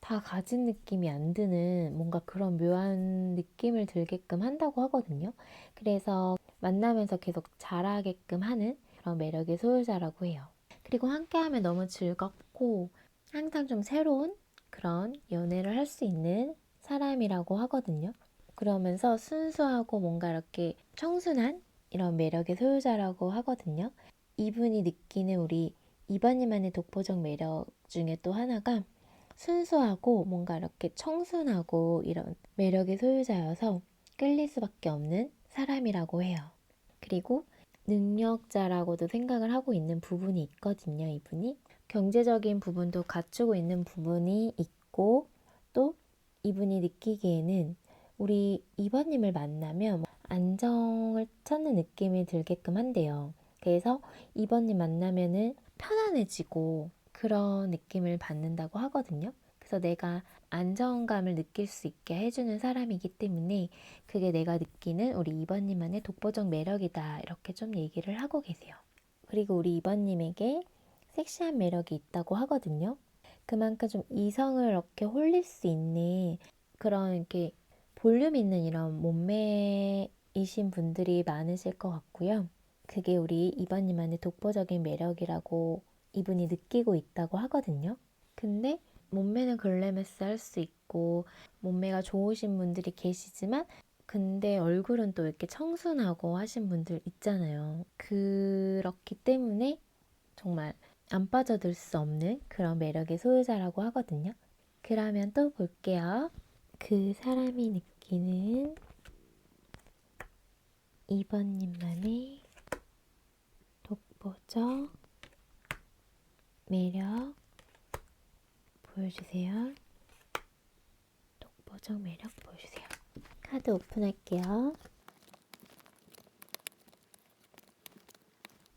다 가진 느낌이 안 드는 뭔가 그런 묘한 느낌을 들게끔 한다고 하거든요. 그래서 만나면서 계속 잘하게끔 하는 그런 매력의 소유자라고 해요. 그리고 함께하면 너무 즐겁고 항상 좀 새로운 그런 연애를 할 수 있는 사람이라고 하거든요. 그러면서 순수하고 뭔가 이렇게 청순한 이런 매력의 소유자라고 하거든요. 이분이 느끼는 우리 이번님만의 독보적 매력 중에 또 하나가 순수하고 뭔가 이렇게 청순하고 이런 매력의 소유자여서 끌릴 수밖에 없는 사람이라고 해요. 그리고 능력자라고도 생각을 하고 있는 부분이 있거든요, 이분이. 경제적인 부분도 갖추고 있는 부분이 있고 또 이분이 느끼기에는 우리 이번님을 만나면 안정을 찾는 느낌이 들게끔 한대요. 그래서 이번님 만나면은 편안해지고 그런 느낌을 받는다고 하거든요. 그래서 내가 안정감을 느낄 수 있게 해주는 사람이기 때문에 그게 내가 느끼는 우리 이번님만의 독보적 매력이다. 이렇게 좀 얘기를 하고 계세요. 그리고 우리 이번님에게 섹시한 매력이 있다고 하거든요. 그만큼 좀 이성을 이렇게 홀릴 수 있는 그런 이렇게 볼륨 있는 이런 몸매이신 분들이 많으실 것 같고요. 그게 우리 이번님만의 독보적인 매력이라고 이분이 느끼고 있다고 하거든요. 근데 몸매는 글래머스 할 수 있고 몸매가 좋으신 분들이 계시지만 근데 얼굴은 또 이렇게 청순하고 하신 분들 있잖아요. 그렇기 때문에 정말 안 빠져들 수 없는 그런 매력의 소유자라고 하거든요. 그러면 또 볼게요. 그 사람이 느끼는 2번님만의 독보적 매력 보여주세요. 독보적 매력 보여주세요. 카드 오픈할게요.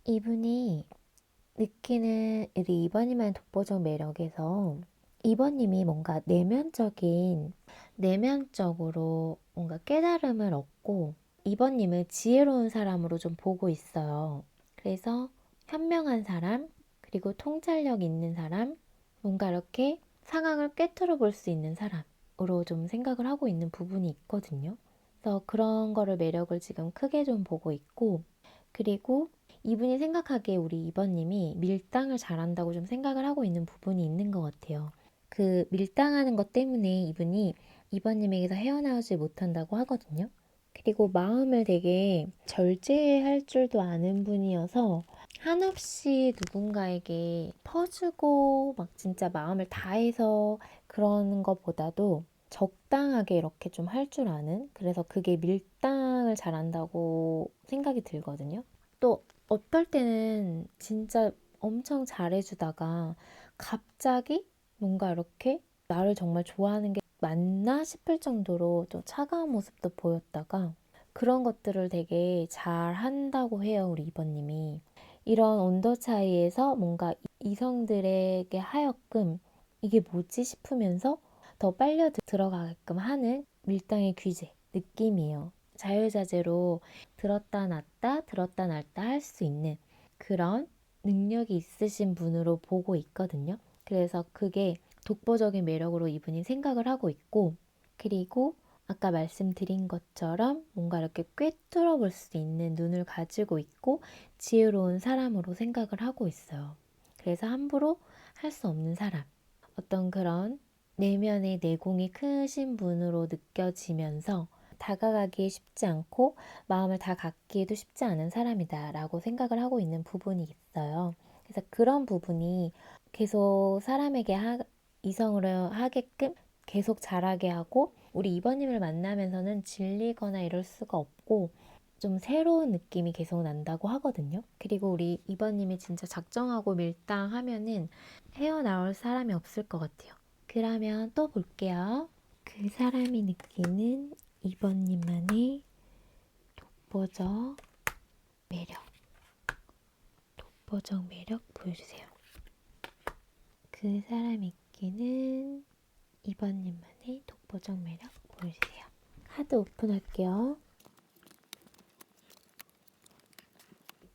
이분이 느끼는 우리 2번님만의 독보적 매력에서 2번님이 뭔가 내면적으로 뭔가 깨달음을 얻고 2번님을 지혜로운 사람으로 좀 보고 있어요. 그래서 현명한 사람, 그리고 통찰력 있는 사람, 뭔가 이렇게 상황을 꿰뚫어 볼 수 있는 사람으로 좀 생각을 하고 있는 부분이 있거든요. 그래서 그런 거를 매력을 지금 크게 좀 보고 있고, 그리고 이분이 생각하기에 우리 2번님이 밀당을 잘한다고 좀 생각을 하고 있는 부분이 있는 것 같아요. 그 밀당하는 것 때문에 이분이 2번님에게서 헤어나오지 못한다고 하거든요. 그리고 마음을 되게 절제할 줄도 아는 분이어서 한없이 누군가에게 퍼주고 막 진짜 마음을 다해서 그러는 것보다도 적당하게 이렇게 좀 할 줄 아는 그래서 그게 밀당을 잘한다고 생각이 들거든요. 또 어떨 때는 진짜 엄청 잘해주다가 갑자기 뭔가 이렇게 나를 정말 좋아하는 게 맞나 싶을 정도로 좀 차가운 모습도 보였다가 그런 것들을 되게 잘 한다고 해요, 우리 이번님이. 이런 온도 차이에서 뭔가 이성들에게 하여금 이게 뭐지 싶으면서 더 빨려 들어가게끔 하는 밀당의 귀재 느낌이에요. 자유자재로 들었다 놨다 할 수 있는 그런 능력이 있으신 분으로 보고 있거든요. 그래서 그게 독보적인 매력으로 이분이 생각을 하고 있고, 그리고 아까 말씀드린 것처럼 뭔가 이렇게 꿰뚫어 볼 수 있는 눈을 가지고 있고 지혜로운 사람으로 생각을 하고 있어요. 그래서 함부로 할 수 없는 사람, 어떤 그런 내면의 내공이 크신 분으로 느껴지면서 다가가기 쉽지 않고 마음을 다 갖기에도 쉽지 않은 사람이다 라고 생각을 하고 있는 부분이 있어요. 그래서 그런 부분이 계속 사람에게 이성으로 하게끔 계속 자라게 하고, 우리 이번님을 만나면서는 질리거나 이럴 수가 없고 좀 새로운 느낌이 계속 난다고 하거든요. 그리고 우리 이번님이 진짜 작정하고 밀당하면은 헤어나올 사람이 없을 것 같아요. 그러면 또 볼게요. 그 사람이 느끼는 이번님만의 독보적 매력, 독보적 매력 보여주세요. 그 사람이 느끼는 이번님만의 독보적 매력 보여주세요. 카드 오픈할게요.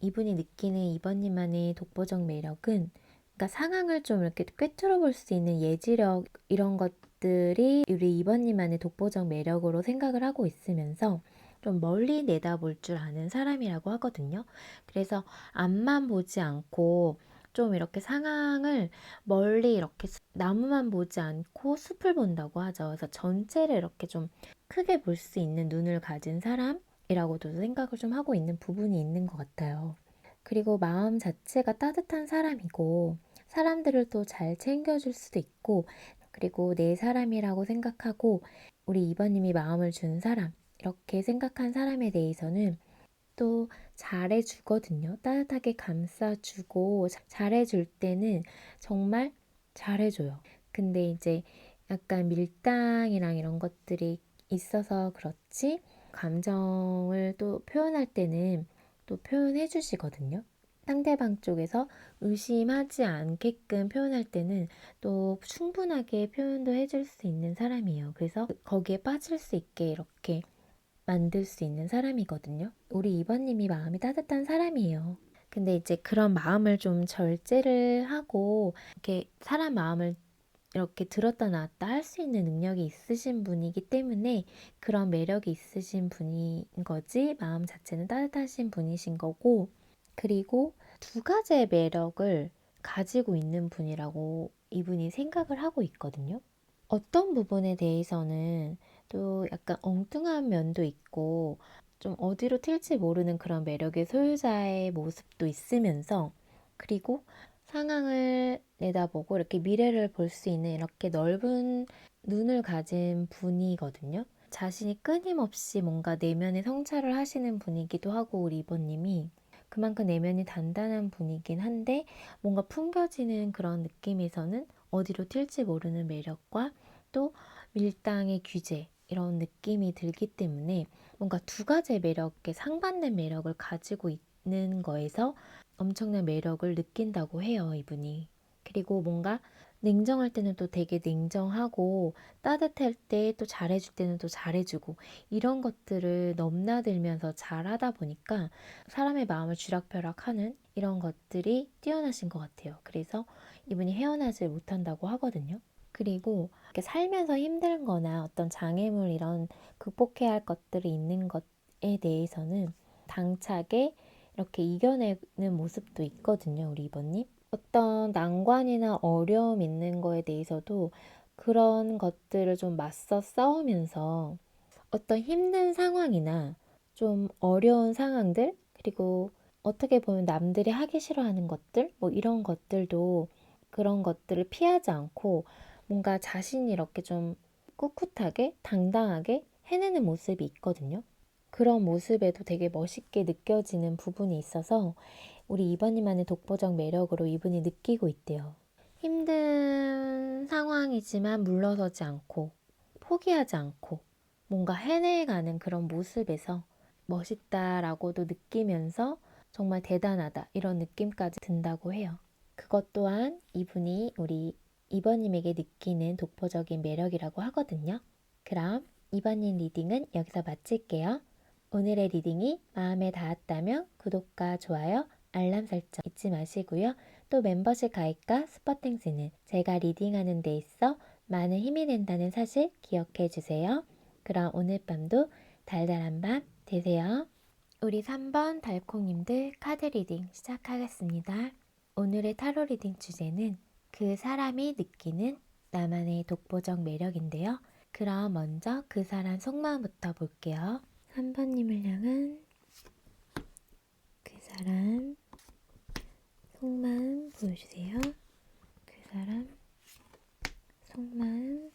이분이 느끼는 이번님만의 독보적 매력은, 그러니까 상황을 좀 이렇게 꿰뚫어 볼 수 있는 예지력, 이런 것들이 우리 이번님만의 독보적 매력으로 생각을 하고 있으면서 좀 멀리 내다볼 줄 아는 사람이라고 하거든요. 그래서 앞만 보지 않고 좀 이렇게 상황을 멀리 이렇게 나무만 보지 않고 숲을 본다고 하죠. 그래서 전체를 이렇게 좀 크게 볼 수 있는 눈을 가진 사람이라고도 생각을 좀 하고 있는 부분이 있는 것 같아요. 그리고 마음 자체가 따뜻한 사람이고 사람들을 또 잘 챙겨줄 수도 있고, 그리고 내 사람이라고 생각하고 우리 이번님이 마음을 준 사람, 이렇게 생각한 사람에 대해서는 또 잘해주거든요. 따뜻하게 감싸주고 잘해줄 때는 정말 잘해줘요. 근데 이제 약간 밀당이랑 이런 것들이 있어서 그렇지, 감정을 또 표현할 때는 또 표현해 주시거든요. 상대방 쪽에서 의심하지 않게끔 표현할 때는 또 충분하게 표현도 해줄 수 있는 사람이에요. 그래서 거기에 빠질 수 있게 이렇게 만들 수 있는 사람이거든요. 우리 이번님이 마음이 따뜻한 사람이에요. 근데 이제 그런 마음을 좀 절제를 하고 이렇게 사람 마음을 이렇게 들었다 놨다 할 수 있는 능력이 있으신 분이기 때문에 그런 매력이 있으신 분인 거지, 마음 자체는 따뜻하신 분이신 거고, 그리고 두 가지의 매력을 가지고 있는 분이라고 이분이 생각을 하고 있거든요. 어떤 부분에 대해서는 또 약간 엉뚱한 면도 있고 좀 어디로 튈지 모르는 그런 매력의 소유자의 모습도 있으면서, 그리고 상황을 내다보고 이렇게 미래를 볼 수 있는 이렇게 넓은 눈을 가진 분이거든요. 자신이 끊임없이 뭔가 내면에 성찰을 하시는 분이기도 하고, 우리 이번님이 그만큼 내면이 단단한 분이긴 한데 뭔가 풍겨지는 그런 느낌에서는 어디로 튈지 모르는 매력과 또 밀당의 규제, 이런 느낌이 들기 때문에 뭔가 두 가지의 매력에 상반된 매력을 가지고 있는 거에서 엄청난 매력을 느낀다고 해요, 이분이. 그리고 뭔가 냉정할 때는 또 되게 냉정하고 따뜻할 때 또 잘해줄 때는 또 잘해주고, 이런 것들을 넘나들면서 잘하다 보니까 사람의 마음을 쥐락펴락하는 이런 것들이 뛰어나신 것 같아요. 그래서 이분이 헤어나질 못한다고 하거든요. 그리고 이렇게 살면서 힘든 거나 어떤 장애물, 이런 극복해야 할 것들이 있는 것에 대해서는 당차게 이렇게 이겨내는 모습도 있거든요, 우리 이번님. 어떤 난관이나 어려움 있는 거에 대해서도 그런 것들을 좀 맞서 싸우면서 어떤 힘든 상황이나 좀 어려운 상황들, 그리고 어떻게 보면 남들이 하기 싫어하는 것들, 뭐 이런 것들도 그런 것들을 피하지 않고 뭔가 자신이 이렇게 좀 꿋꿋하게 당당하게 해내는 모습이 있거든요. 그런 모습에도 되게 멋있게 느껴지는 부분이 있어서 우리 이번님만의 독보적 매력으로 이분이 느끼고 있대요. 힘든 상황이지만 물러서지 않고 포기하지 않고 뭔가 해내가는 그런 모습에서 멋있다라고도 느끼면서 정말 대단하다, 이런 느낌까지 든다고 해요. 그것 또한 이분이 우리 이번님에게 느끼는 독보적인 매력이라고 하거든요. 그럼 이번님 리딩은 여기서 마칠게요. 오늘의 리딩이 마음에 닿았다면 구독과 좋아요 알람 설정 잊지 마시고요. 또 멤버십 가입과 스퍼땡스는 제가 리딩하는 데 있어 많은 힘이 된다는 사실 기억해 주세요. 그럼 오늘 밤도 달달한 밤 되세요. 우리 3번 달콩님들 카드 리딩 시작하겠습니다. 오늘의 타로 리딩 주제는 그 사람이 느끼는 나만의 독보적 매력인데요. 그럼 먼저 그 사람 속마음부터 볼게요. 3번님을 향한 그 사람 속마음 보여주세요. 그 사람 속마음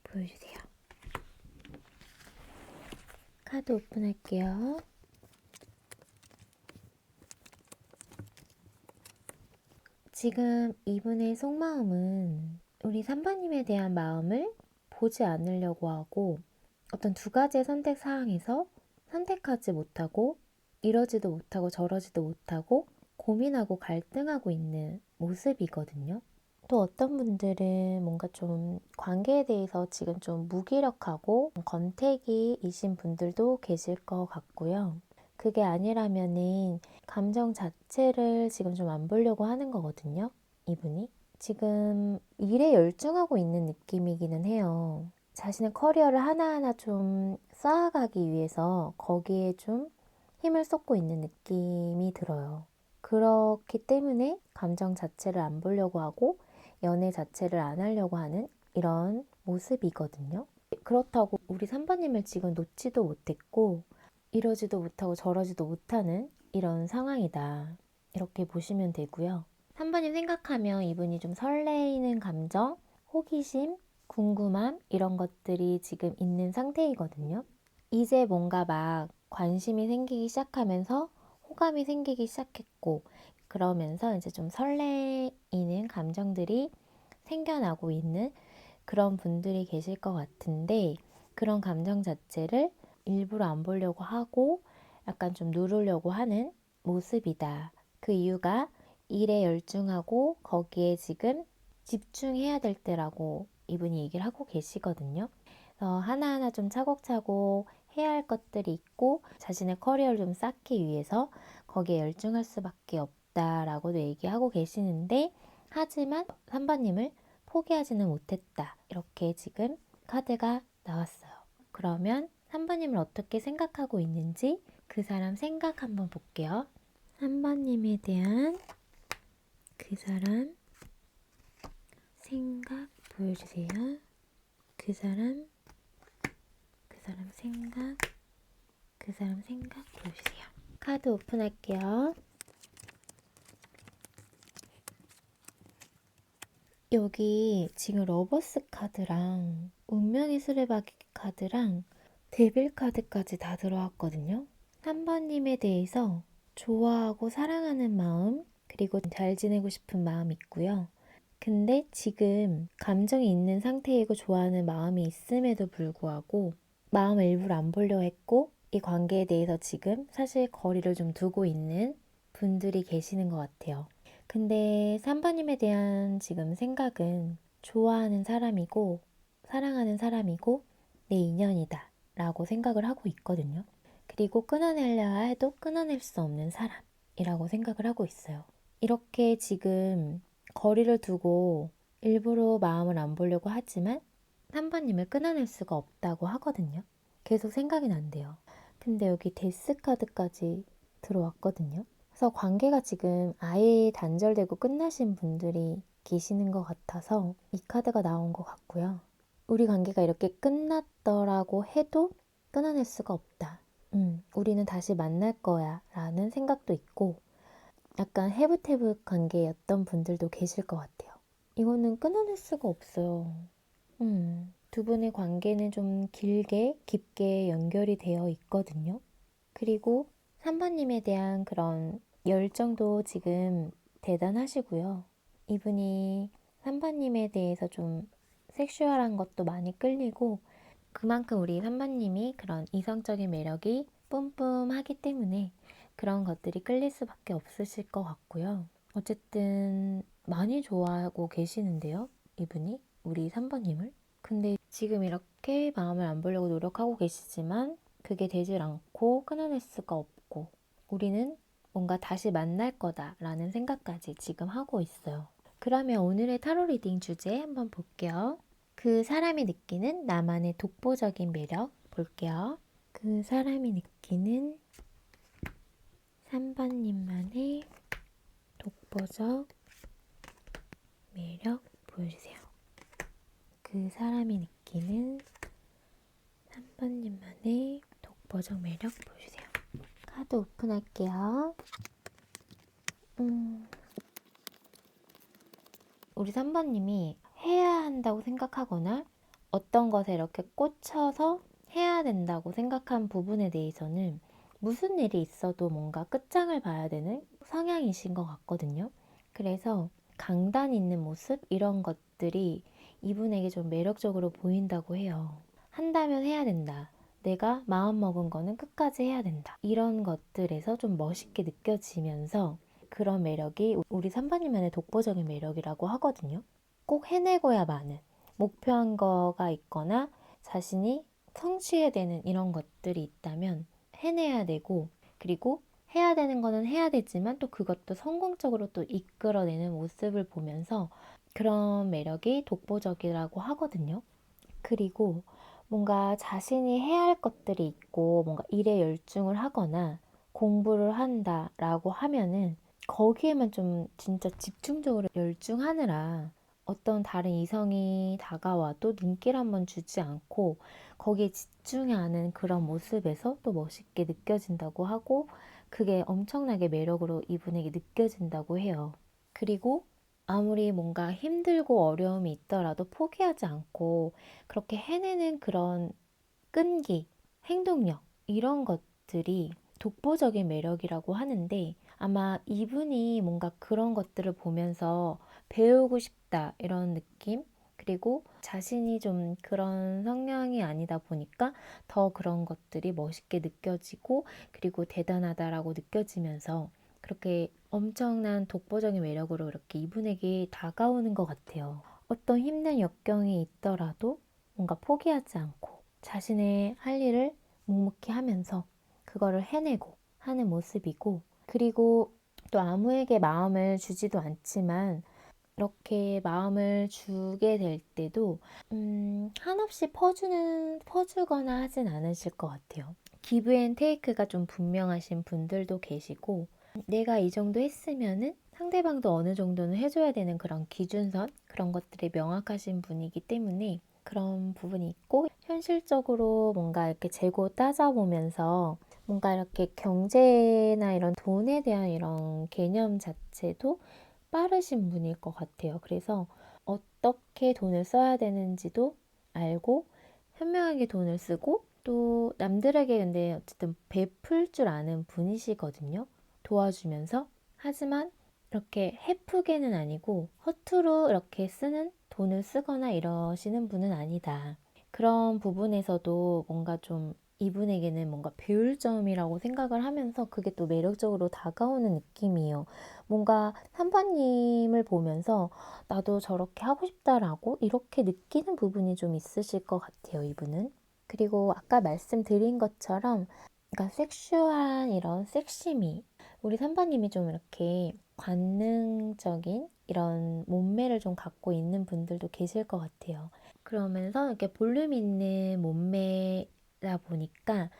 보여주세요. 카드 오픈할게요. 지금 이분의 속마음은 우리 3번님에 대한 마음을 보지 않으려고 하고 어떤 두 가지의 선택 사항에서 선택하지 못하고 이러지도 못하고 저러지도 못하고 고민하고 갈등하고 있는 모습이거든요. 또 어떤 분들은 뭔가 좀 관계에 대해서 지금 좀 무기력하고 권태기이신 분들도 계실 것 같고요. 그게 아니라면은 감정 자체를 지금 좀 안 보려고 하는 거거든요. 이분이. 지금 일에 열중하고 있는 느낌이기는 해요. 자신의 커리어를 하나하나 좀 쌓아가기 위해서 거기에 좀 힘을 쏟고 있는 느낌이 들어요. 그렇기 때문에 감정 자체를 안 보려고 하고 연애 자체를 안 하려고 하는 이런 모습이거든요. 그렇다고 우리 3번님을 지금 놓지도 못했고 이러지도 못하고 저러지도 못하는 이런 상황이다. 이렇게 보시면 되고요. 3번님 생각하면 이분이 좀 설레이는 감정, 호기심, 궁금함 이런 것들이 지금 있는 상태이거든요. 이제 뭔가 막 관심이 생기기 시작하면서 호감이 생기기 시작했고 그러면서 이제 좀 설레이는 감정들이 생겨나고 있는 그런 분들이 계실 것 같은데 그런 감정 자체를 일부러 안 보려고 하고 약간 좀 누르려고 하는 모습이다. 그 이유가 일에 열중하고 거기에 지금 집중해야 될 때라고 이분이 얘기를 하고 계시거든요. 그래서 하나하나 좀 차곡차곡 해야 할 것들이 있고 자신의 커리어를 좀 쌓기 위해서 거기에 열중할 수밖에 없다라고도 얘기하고 계시는데 하지만 3번님을 포기하지는 못했다. 이렇게 지금 카드가 나왔어요. 그러면 3번님을 어떻게 생각하고 있는지 그 사람 생각 한번 볼게요. 3번님에 대한 그 사람 생각 보여주세요. 그 사람 생각, 그 사람 생각 보여주세요. 카드 오픈할게요. 여기 지금 러버스 카드랑 운명의 수레바퀴 카드랑 데빌 카드까지 다 들어왔거든요. 3번님에 대해서 좋아하고 사랑하는 마음, 그리고 잘 지내고 싶은 마음이 있고요. 근데 지금 감정이 있는 상태이고 좋아하는 마음이 있음에도 불구하고 마음을 일부러 안 보려 했고 이 관계에 대해서 지금 사실 거리를 좀 두고 있는 분들이 계시는 것 같아요. 근데 3번님에 대한 지금 생각은 좋아하는 사람이고 사랑하는 사람이고 내 인연이다 라고 생각을 하고 있거든요. 그리고 끊어내려 해도 끊어낼 수 없는 사람이라고 생각을 하고 있어요. 이렇게 지금 거리를 두고 일부러 마음을 안 보려고 하지만 3번님을 끊어낼 수가 없다고 하거든요. 계속 생각이 난대요. 근데 여기 데스 카드까지 들어왔거든요. 그래서 관계가 지금 아예 단절되고 끝나신 분들이 계시는 것 같아서 이 카드가 나온 것 같고요. 우리 관계가 이렇게 끝났더라고 해도 끊어낼 수가 없다. 우리는 다시 만날 거야 라는 생각도 있고 약간 해브태브 관계였던 분들도 계실 것 같아요. 이거는 끊어낼 수가 없어요. 두 분의 관계는 좀 길게, 깊게 연결이 되어 있거든요. 그리고 3번님에 대한 그런 열정도 지금 대단하시고요. 이분이 3번님에 대해서 좀 섹슈얼한 것도 많이 끌리고 그만큼 우리 3번님이 그런 이성적인 매력이 뿜뿜하기 때문에 그런 것들이 끌릴 수밖에 없으실 것 같고요. 어쨌든 많이 좋아하고 계시는데요. 이분이 우리 3번님을. 근데 지금 이렇게 마음을 안 보려고 노력하고 계시지만 그게 되질 않고 끊어낼 수가 없고 우리는 뭔가 다시 만날 거다라는 생각까지 지금 하고 있어요. 그러면 오늘의 타로 리딩 주제 한번 볼게요. 그 사람이 느끼는 나만의 독보적인 매력 볼게요. 그 사람이 느끼는 3번님만의 독보적 매력 보여주세요. 그 사람이 느끼는 3번님만의 독보적 매력 보여주세요. 카드 오픈할게요. 우리 3번님이 해야 한다고 생각하거나 어떤 것에 이렇게 꽂혀서 해야 된다고 생각한 부분에 대해서는 무슨 일이 있어도 뭔가 끝장을 봐야 되는 성향이신 것 같거든요. 그래서 강단 있는 모습 이런 것들이 이분에게 좀 매력적으로 보인다고 해요. 한다면 해야 된다. 내가 마음먹은 거는 끝까지 해야 된다. 이런 것들에서 좀 멋있게 느껴지면서 그런 매력이 우리 3번님만의 독보적인 매력이라고 하거든요. 꼭 해내고야 마는 목표한 거가 있거나 자신이 성취해야 되는 이런 것들이 있다면 해내야 되고, 그리고 해야 되는 거는 해야 되지만 또 그것도 성공적으로 또 이끌어내는 모습을 보면서 그런 매력이 독보적이라고 하거든요. 그리고 뭔가 자신이 해야 할 것들이 있고 뭔가 일에 열중을 하거나 공부를 한다라고 하면은 거기에만 좀 진짜 집중적으로 열중하느라 어떤 다른 이성이 다가와도 눈길 한번 주지 않고 거기에 집중하는 그런 모습에서 또 멋있게 느껴진다고 하고, 그게 엄청나게 매력으로 이분에게 느껴진다고 해요. 그리고 아무리 뭔가 힘들고 어려움이 있더라도 포기하지 않고 그렇게 해내는 그런 끈기, 행동력, 이런 것들이 독보적인 매력이라고 하는데, 아마 이분이 뭔가 그런 것들을 보면서 배우고 싶다 이런 느낌, 그리고 자신이 좀 그런 성향이 아니다 보니까 더 그런 것들이 멋있게 느껴지고 그리고 대단하다라고 느껴지면서 그렇게 엄청난 독보적인 매력으로 이렇게 이분에게 다가오는 것 같아요. 어떤 힘든 역경이 있더라도 뭔가 포기하지 않고 자신의 할 일을 묵묵히 하면서 그거를 해내고 하는 모습이고, 그리고 또 아무에게 마음을 주지도 않지만 이렇게 마음을 주게 될 때도 한없이 퍼주거나 하진 않으실 것 같아요. 기브 앤 테이크가 좀 분명하신 분들도 계시고, 내가 이 정도 했으면은 상대방도 어느 정도는 해줘야 되는 그런 기준선, 그런 것들이 명확하신 분이기 때문에 그런 부분이 있고, 현실적으로 뭔가 이렇게 재고 따져보면서 뭔가 이렇게 경제나 이런 돈에 대한 이런 개념 자체도 빠르신 분일 것 같아요. 그래서 어떻게 돈을 써야 되는지도 알고 현명하게 돈을 쓰고, 또 남들에게 근데 어쨌든 베풀 줄 아는 분이시거든요. 도와주면서. 하지만 이렇게 헤프게는 아니고 허투루 이렇게 쓰는 돈을 쓰거나 이러시는 분은 아니다. 그런 부분에서도 뭔가 좀 이분에게는 뭔가 배울 점이라고 생각을 하면서 그게 또 매력적으로 다가오는 느낌이에요. 뭔가 3번님을 보면서 나도 저렇게 하고 싶다라고 이렇게 느끼는 부분이 좀 있으실 것 같아요, 이분은. 그리고 아까 말씀드린 것처럼 그러니까 섹슈얼한 이런 섹시미, 우리 3번님이 좀 이렇게 관능적인 이런 몸매를 좀 갖고 있는 분들도 계실 것 같아요. 그러면서 이렇게 볼륨 있는 몸매다 보니까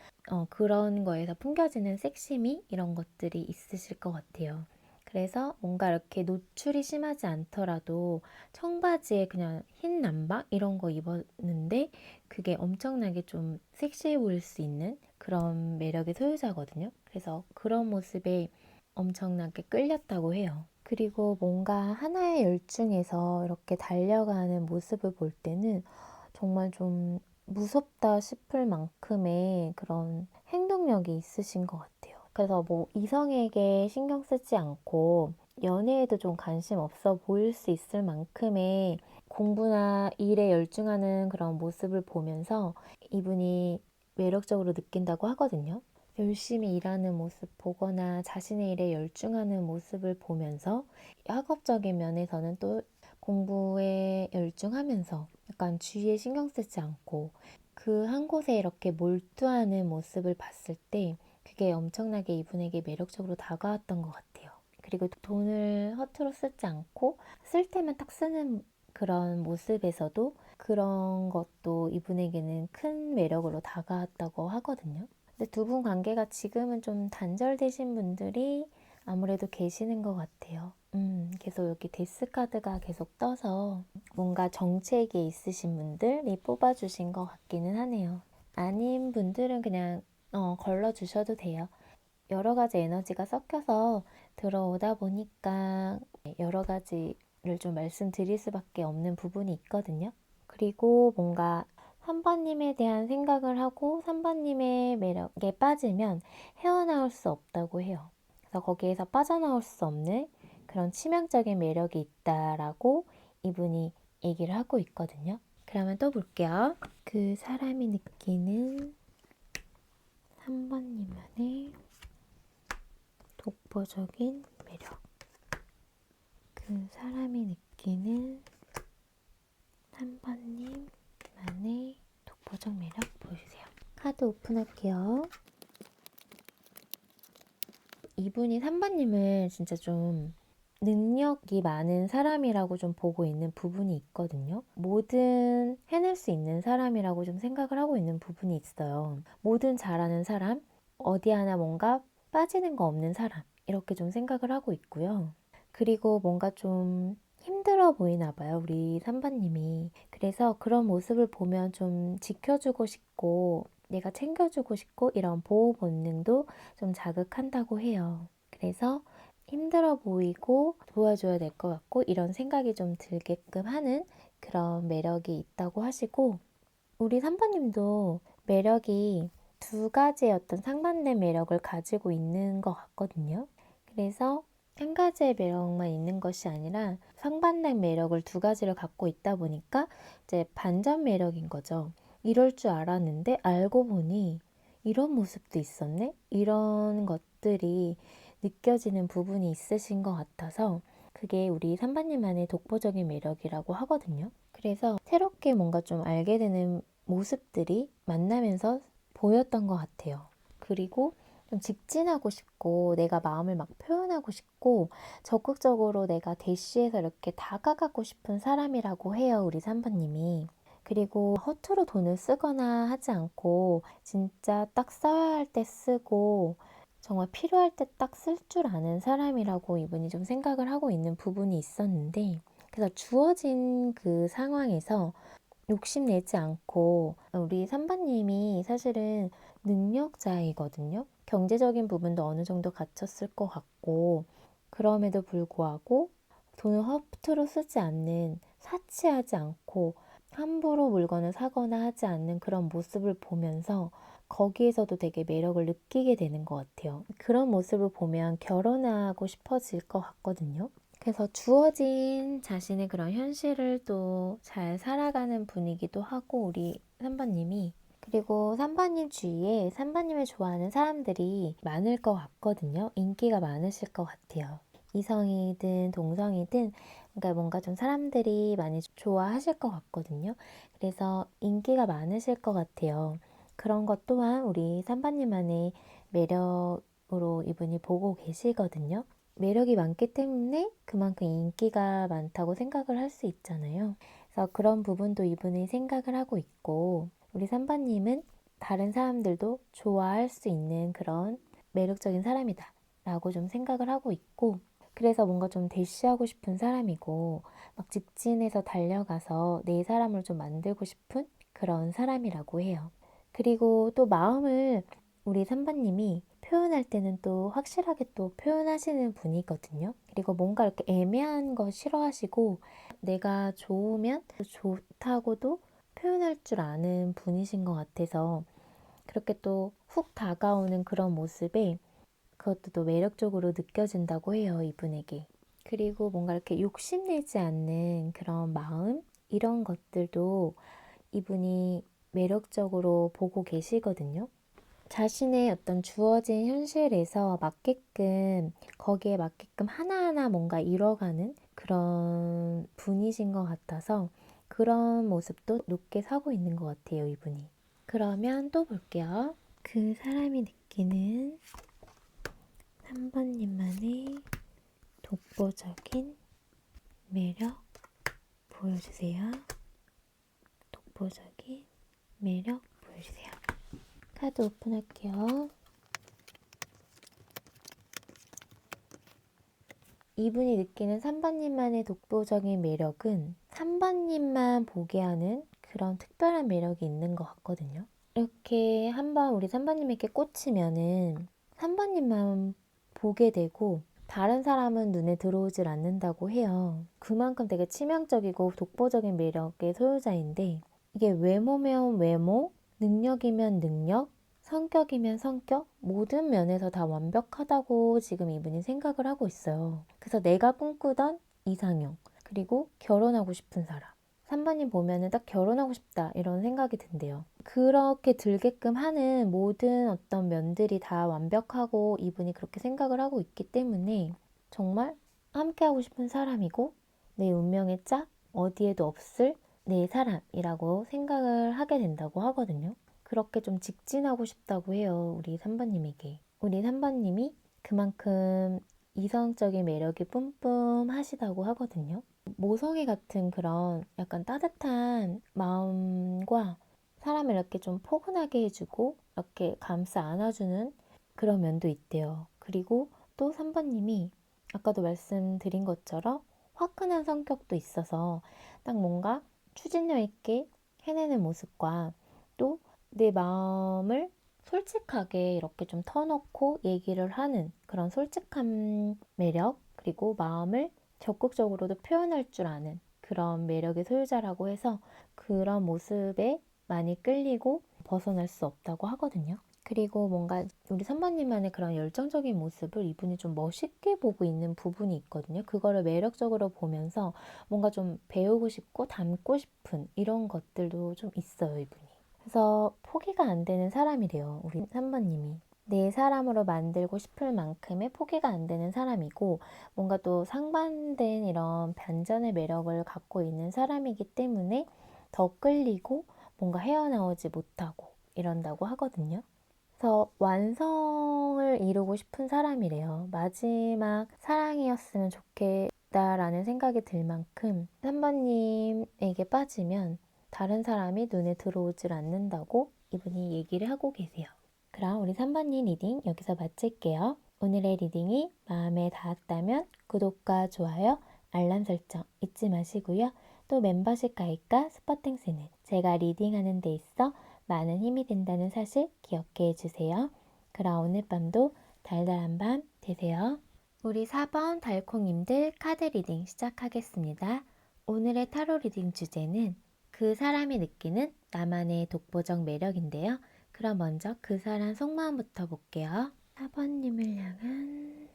그런 거에서 풍겨지는 섹시미 이런 것들이 있으실 것 같아요. 그래서 뭔가 이렇게 노출이 심하지 않더라도 청바지에 그냥 흰 남방 이런 거 입었는데 그게 엄청나게 좀 섹시해 보일 수 있는 그런 매력의 소유자거든요. 그래서 그런 모습에 엄청나게 끌렸다고 해요. 그리고 뭔가 하나에 열중해서 이렇게 달려가는 모습을 볼 때는 정말 좀 무섭다 싶을 만큼의 그런 행동력이 있으신 것 같아요. 그래서 뭐 이성에게 신경 쓰지 않고 연애에도 좀 관심 없어 보일 수 있을 만큼의 공부나 일에 열중하는 그런 모습을 보면서 이분이 매력적으로 느낀다고 하거든요. 열심히 일하는 모습 보거나 자신의 일에 열중하는 모습을 보면서 학업적인 면에서는 또 공부에 열중하면서 약간 주위에 신경 쓰지 않고 그 한 곳에 이렇게 몰두하는 모습을 봤을 때 그게 엄청나게 이분에게 매력적으로 다가왔던 것 같아요. 그리고 돈을 허투루 쓰지 않고 쓸 때만 딱 쓰는 그런 모습에서도 그런 것도 이분에게는 큰 매력으로 다가왔다고 하거든요. 근데 두 분 관계가 지금은 좀 단절되신 분들이 아무래도 계시는 것 같아요. 계속 여기 데스 카드가 계속 떠서 뭔가 정체기에 있으신 분들이 뽑아주신 것 같기는 하네요. 아닌 분들은 그냥 걸러주셔도 돼요. 여러 가지 에너지가 섞여서 들어오다 보니까 여러 가지를 좀 말씀드릴 수밖에 없는 부분이 있거든요. 그리고 뭔가 3번님에 대한 생각을 하고 3번님의 매력에 빠지면 헤어나올 수 없다고 해요. 그래서 거기에서 빠져나올 수 없는 그런 치명적인 매력이 있다라고 이분이 얘기를 하고 있거든요. 그러면 또 볼게요. 그 사람이 느끼는 3번님만의 독보적인 매력. 그 사람이 느끼는 3번님만의 독보적 매력 보여주세요. 카드 오픈할게요. 이분이 3번님을 진짜 좀 능력이 많은 사람이라고 좀 보고 있는 부분이 있거든요. 뭐든 해낼 수 있는 사람이라고 좀 생각을 하고 있는 부분이 있어요. 뭐든 잘하는 사람, 어디 하나 뭔가 빠지는 거 없는 사람, 이렇게 좀 생각을 하고 있고요. 그리고 뭔가 좀 힘들어 보이나 봐요, 우리 3번님이. 그래서 그런 모습을 보면 좀 지켜주고 싶고 내가 챙겨주고 싶고 이런 보호 본능도 좀 자극한다고 해요. 그래서 힘들어 보이고 도와줘야 될 것 같고 이런 생각이 좀 들게끔 하는 그런 매력이 있다고 하시고, 우리 3번님도 매력이 두 가지의 어떤 상반된 매력을 가지고 있는 것 같거든요. 그래서 한 가지의 매력만 있는 것이 아니라 상반된 매력을 두 가지를 갖고 있다 보니까 이제 반전 매력인 거죠. 이럴 줄 알았는데 알고 보니 이런 모습도 있었네? 이런 것들이 느껴지는 부분이 있으신 것 같아서 그게 우리 3번님만의 독보적인 매력이라고 하거든요. 그래서 새롭게 뭔가 좀 알게 되는 모습들이 만나면서 보였던 것 같아요. 그리고 좀 직진하고 싶고 내가 마음을 막 표현하고 싶고 적극적으로 내가 대시해서 이렇게 다가가고 싶은 사람이라고 해요, 우리 3번님이. 그리고 허투루 돈을 쓰거나 하지 않고 진짜 딱 써야 할 때 쓰고 정말 필요할 때 딱 쓸 줄 아는 사람이라고 이분이 좀 생각을 하고 있는 부분이 있었는데, 그래서 주어진 그 상황에서 욕심내지 않고, 우리 3번님이 사실은 능력자이거든요. 경제적인 부분도 어느 정도 갖췄을 것 같고, 그럼에도 불구하고 돈을 허투루 쓰지 않는, 사치하지 않고 함부로 물건을 사거나 하지 않는 그런 모습을 보면서 거기에서도 되게 매력을 느끼게 되는 것 같아요. 그런 모습을 보면 결혼하고 싶어질 것 같거든요. 그래서 주어진 자신의 그런 현실을 또 잘 살아가는 분이기도 하고, 우리 3번님이. 그리고 3번님 주위에 3번님을 좋아하는 사람들이 많을 것 같거든요. 인기가 많으실 것 같아요. 이성이든 동성이든 그러니까 뭔가 좀 사람들이 많이 좋아하실 것 같거든요. 그래서 인기가 많으실 것 같아요. 그런 것 또한 우리 3번님만의 매력으로 이분이 보고 계시거든요. 매력이 많기 때문에 그만큼 인기가 많다고 생각을 할 수 있잖아요. 그래서 그런 부분도 이분이 생각을 하고 있고, 우리 3번님은 다른 사람들도 좋아할 수 있는 그런 매력적인 사람이다 라고 좀 생각을 하고 있고, 그래서 뭔가 좀 대시하고 싶은 사람이고 막 직진해서 달려가서 내 사람을 좀 만들고 싶은 그런 사람이라고 해요. 그리고 또 마음을 우리 3번님이 표현할 때는 또 확실하게 또 표현하시는 분이거든요. 그리고 뭔가 이렇게 애매한 거 싫어하시고 내가 좋으면 좋다고도 표현할 줄 아는 분이신 것 같아서 그렇게 또 훅 다가오는 그런 모습에 그것도 또 매력적으로 느껴진다고 해요, 이분에게. 그리고 뭔가 이렇게 욕심내지 않는 그런 마음? 이런 것들도 이분이 매력적으로 보고 계시거든요. 자신의 어떤 주어진 현실에서 맞게끔, 거기에 맞게끔 하나하나 뭔가 이뤄가는 그런 분이신 것 같아서 그런 모습도 높게 사고 있는 것 같아요, 이분이. 그러면 또 볼게요. 그 사람이 느끼는 3번님만의 독보적인 매력 보여주세요. 독보적인 매력 보여주세요. 카드 오픈할게요. 이분이 느끼는 3번님만의 독보적인 매력은 3번님만 보게 하는 그런 특별한 매력이 있는 것 같거든요. 이렇게 한번 우리 3번님에게 꽂히면은 3번님만 보게 되고 다른 사람은 눈에 들어오질 않는다고 해요. 그만큼 되게 치명적이고 독보적인 매력의 소유자인데 이게 외모면 외모, 능력이면 능력, 성격이면 성격, 모든 면에서 다 완벽하다고 지금 이분이 생각을 하고 있어요. 그래서 내가 꿈꾸던 이상형, 그리고 결혼하고 싶은 사람. 3번님 보면은 딱 결혼하고 싶다 이런 생각이 든대요. 그렇게 들게끔 하는 모든 어떤 면들이 다 완벽하고 이분이 그렇게 생각을 하고 있기 때문에 정말 함께하고 싶은 사람이고 내 운명의 짝, 어디에도 없을 내 사람이라고 생각을 하게 된다고 하거든요. 그렇게 좀 직진하고 싶다고 해요. 우리 3번님에게. 우리 3번님이 그만큼 이성적인 매력이 뿜뿜하시다고 하거든요. 모성애 같은 그런 약간 따뜻한 마음과 사람을 이렇게 좀 포근하게 해주고 이렇게 감싸 안아주는 그런 면도 있대요. 그리고 또 3번님이 아까도 말씀드린 것처럼 화끈한 성격도 있어서 딱 뭔가 추진력 있게 해내는 모습과 또 내 마음을 솔직하게 이렇게 좀 터놓고 얘기를 하는 그런 솔직한 매력 그리고 마음을 적극적으로도 표현할 줄 아는 그런 매력의 소유자라고 해서 그런 모습에 많이 끌리고 벗어날 수 없다고 하거든요. 그리고 뭔가 우리 선배님만의 그런 열정적인 모습을 이분이 좀 멋있게 보고 있는 부분이 있거든요. 그거를 매력적으로 보면서 뭔가 좀 배우고 싶고 닮고 싶은 이런 것들도 좀 있어요, 이분이. 그래서 포기가 안 되는 사람이래요, 우리 3번님이. 내 사람으로 만들고 싶을 만큼의 포기가 안 되는 사람이고 뭔가 또 상반된 이런 반전의 매력을 갖고 있는 사람이기 때문에 더 끌리고 뭔가 헤어나오지 못하고 이런다고 하거든요. 그래서 완성을 이루고 싶은 사람이래요. 마지막 사랑이었으면 좋겠다라는 생각이 들 만큼 3번님에게 빠지면 다른 사람이 눈에 들어오질 않는다고 이분이 얘기를 하고 계세요. 그럼 우리 3번님 리딩 여기서 마칠게요. 오늘의 리딩이 마음에 닿았다면 구독과 좋아요, 알람 설정 잊지 마시고요. 또 멤버십 가입과 스퍼팅스는 제가 리딩하는 데 있어 많은 힘이 된다는 사실 기억해 주세요. 그럼 오늘 밤도 달달한 밤 되세요. 우리 4번 달콩님들 카드 리딩 시작하겠습니다. 오늘의 타로 리딩 주제는 그 사람이 느끼는 나만의 독보적 매력인데요. 그럼 먼저 그 사람 속마음부터 볼게요. 4번님을 향한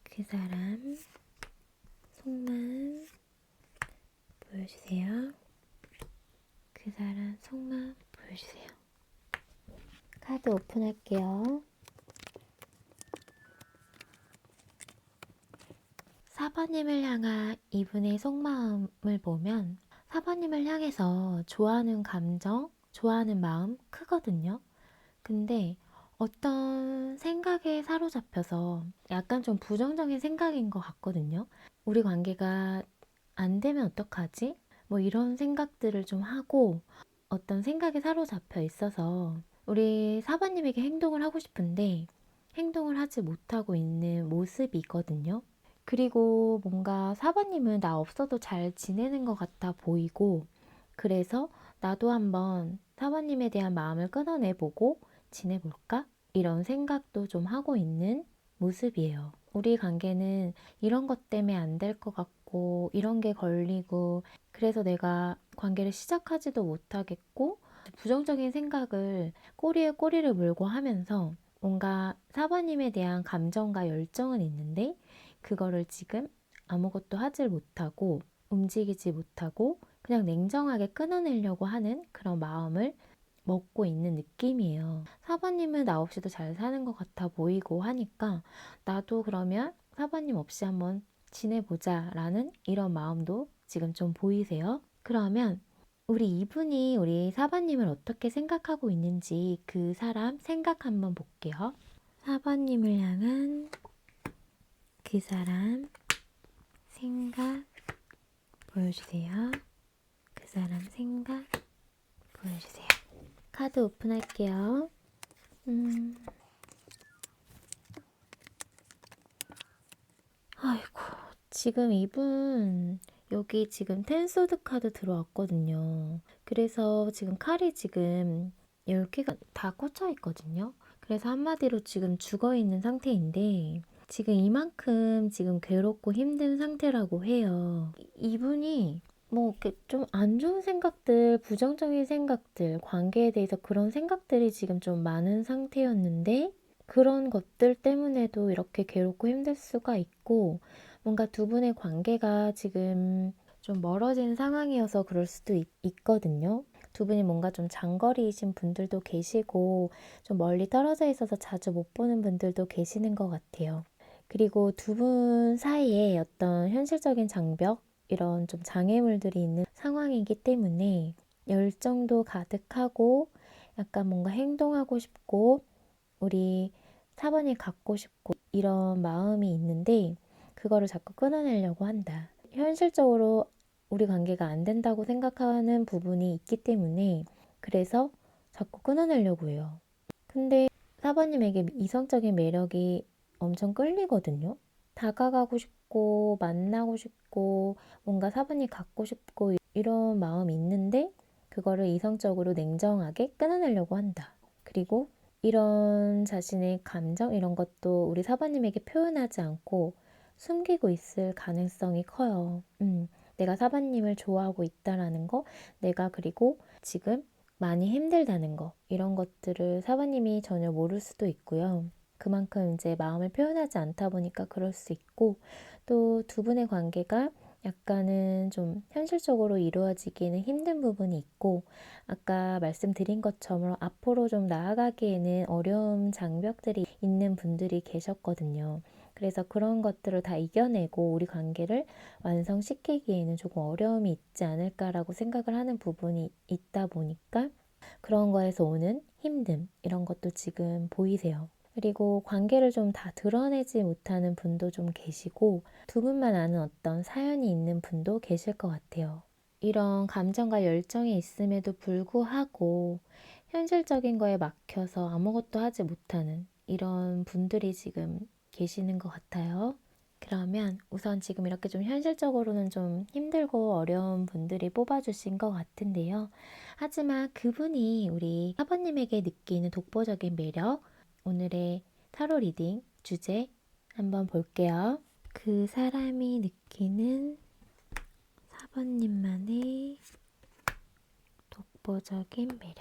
그 사람 속마음 보여주세요. 그 사람 속마음 보여주세요. 카드 오픈할게요. 4번님을 향한 이분의 속마음을 보면 4번님을 향해서 좋아하는 감정, 좋아하는 마음 크거든요. 근데 어떤 생각에 사로잡혀서 약간 좀 부정적인 생각인 것 같거든요. 우리 관계가 안 되면 어떡하지? 뭐 이런 생각들을 좀 하고 어떤 생각에 사로잡혀 있어서 우리 사바님에게 행동을 하고 싶은데 행동을 하지 못하고 있는 모습이거든요. 그리고 뭔가 사바님은 나 없어도 잘 지내는 것 같아 보이고 그래서 나도 한번 사바님에 대한 마음을 끊어내보고 지내볼까? 이런 생각도 좀 하고 있는 모습이에요. 우리 관계는 이런 것 때문에 안 될 것 같고 이런 게 걸리고 그래서 내가 관계를 시작하지도 못하겠고 부정적인 생각을 꼬리에 꼬리를 물고 하면서 뭔가 사바님에 대한 감정과 열정은 있는데 그거를 지금 아무것도 하질 못하고 움직이지 못하고 그냥 냉정하게 끊어내려고 하는 그런 마음을 먹고 있는 느낌이에요. 사바님은 나 없이도 잘 사는 것 같아 보이고 하니까 나도 그러면 사바님 없이 한번 지내보자 라는 이런 마음도 지금 좀 보이세요? 그러면 우리 이분이 우리 사번님을 어떻게 생각하고 있는지 그 사람 생각 한번 볼게요. 사번님을 향한 그 사람 생각 보여주세요. 그 사람 생각 보여주세요. 카드 오픈할게요. 아이고, 지금 이분 여기 지금 텐소드 카드 들어왔거든요. 그래서 지금 칼이 지금 10개가 다 꽂혀 있거든요. 그래서 한마디로 지금 죽어 있는 상태인데 지금 이만큼 지금 괴롭고 힘든 상태라고 해요. 이분이 뭐 이렇게 좀 안 좋은 생각들, 부정적인 생각들, 관계에 대해서 그런 생각들이 지금 좀 많은 상태였는데 그런 것들 때문에도 이렇게 괴롭고 힘들 수가 있고 뭔가 두 분의 관계가 지금 좀 멀어진 상황이어서 그럴 수도 있거든요. 두 분이 뭔가 좀 장거리이신 분들도 계시고 좀 멀리 떨어져 있어서 자주 못 보는 분들도 계시는 것 같아요. 그리고 두 분 사이에 어떤 현실적인 장벽, 이런 좀 장애물들이 있는 상황이기 때문에 열정도 가득하고 약간 뭔가 행동하고 싶고 우리 사번이 갖고 싶고 이런 마음이 있는데 그거를 자꾸 끊어내려고 한다. 현실적으로 우리 관계가 안 된다고 생각하는 부분이 있기 때문에 그래서 자꾸 끊어내려고 해요. 근데 사번님에게 이성적인 매력이 엄청 끌리거든요. 다가가고 싶고 만나고 싶고 뭔가 사번이 갖고 싶고 이런 마음이 있는데 그거를 이성적으로 냉정하게 끊어내려고 한다. 그리고 이런 자신의 감정 이런 것도 우리 사번님에게 표현하지 않고 숨기고 있을 가능성이 커요. 내가 사번님을 좋아하고 있다라는 거, 내가 그리고 지금 많이 힘들다는 거, 이런 것들을 사부님이 전혀 모를 수도 있고요. 그만큼 이제 마음을 표현하지 않다 보니까 그럴 수 있고, 또 두 분의 관계가 약간은 좀 현실적으로 이루어지기는 힘든 부분이 있고, 아까 말씀드린 것처럼 앞으로 좀 나아가기에는 어려운 장벽들이 있는 분들이 계셨거든요. 그래서 그런 것들을 다 이겨내고 우리 관계를 완성시키기에는 조금 어려움이 있지 않을까라고 생각을 하는 부분이 있다 보니까 그런 거에서 오는 힘듦 이런 것도 지금 보이세요. 그리고 관계를 좀 다 드러내지 못하는 분도 좀 계시고 두 분만 아는 어떤 사연이 있는 분도 계실 것 같아요. 이런 감정과 열정이 있음에도 불구하고 현실적인 거에 막혀서 아무것도 하지 못하는 이런 분들이 지금 계시는 것 같아요. 그러면 우선 지금 이렇게 좀 현실적으로는 좀 힘들고 어려운 분들이 뽑아주신 것 같은데요. 하지만 그분이 우리 사번님에게 느끼는 독보적인 매력, 오늘의 타로 리딩 주제 한번 볼게요. 그 사람이 느끼는 사번님만의 독보적인 매력.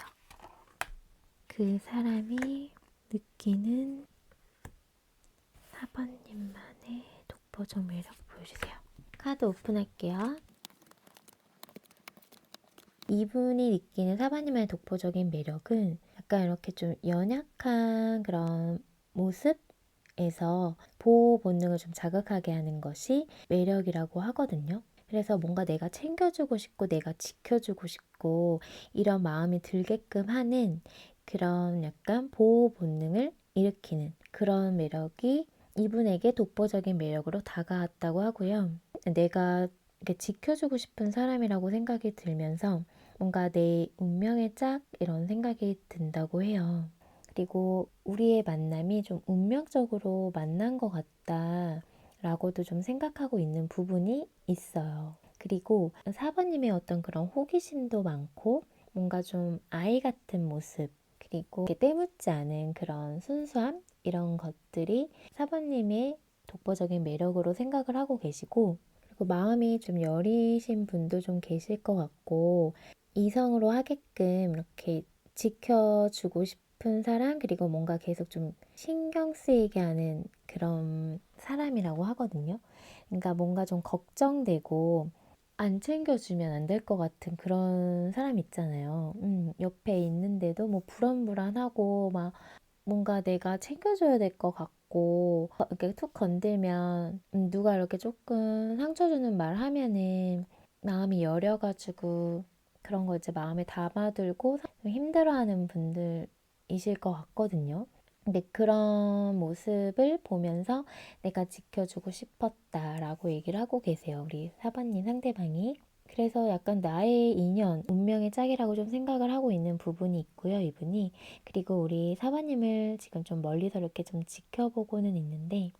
그 사람이 느끼는 사번님만의 독보적 매력 보여주세요. 카드 오픈할게요. 이분이 느끼는 사바님의 독보적인 매력은 약간 이렇게 좀 연약한 그런 모습에서 보호 본능을 좀 자극하게 하는 것이 매력이라고 하거든요. 그래서 뭔가 내가 챙겨주고 싶고 내가 지켜주고 싶고 이런 마음이 들게끔 하는 그런 약간 보호 본능을 일으키는 그런 매력이 이분에게 독보적인 매력으로 다가왔다고 하고요. 내가 이렇게 지켜주고 싶은 사람이라고 생각이 들면서 뭔가 내 운명의 짝 이런 생각이 든다고 해요. 그리고 우리의 만남이 좀 운명적으로 만난 것 같다라고도 좀 생각하고 있는 부분이 있어요. 그리고 4번님의 어떤 그런 호기심도 많고 뭔가 좀 아이 같은 모습 그리고 이렇게 때묻지 않은 그런 순수함 이런 것들이 4번님의 독보적인 매력으로 생각을 하고 계시고 그리고 마음이 좀 여리신 분도 좀 계실 것 같고 이성으로 하게끔 이렇게 지켜주고 싶은 사람 그리고 뭔가 계속 좀 신경 쓰이게 하는 그런 사람이라고 하거든요. 그러니까 뭔가 좀 걱정되고 안 챙겨주면 안 될 것 같은 그런 사람 있잖아요. 옆에 있는데도 뭐 불안불안하고 막 뭔가 내가 챙겨줘야 될 것 같고 이렇게 툭 건들면 누가 이렇게 조금 상처 주는 말 하면은 마음이 여려가지고 그런 거 이제 마음에 담아두고 좀 힘들어하는 분들이실 것 같거든요. 근데 그런 모습을 보면서 내가 지켜주고 싶었다라고 얘기를 하고 계세요. 우리 사반님 상대방이. 그래서 약간 나의 인연, 운명의 짝이라고 좀 생각을 하고 있는 부분이 있고요, 이분이. 그리고 우리 사바님을 지금 좀 멀리서 이렇게 좀 지켜보고는 있는데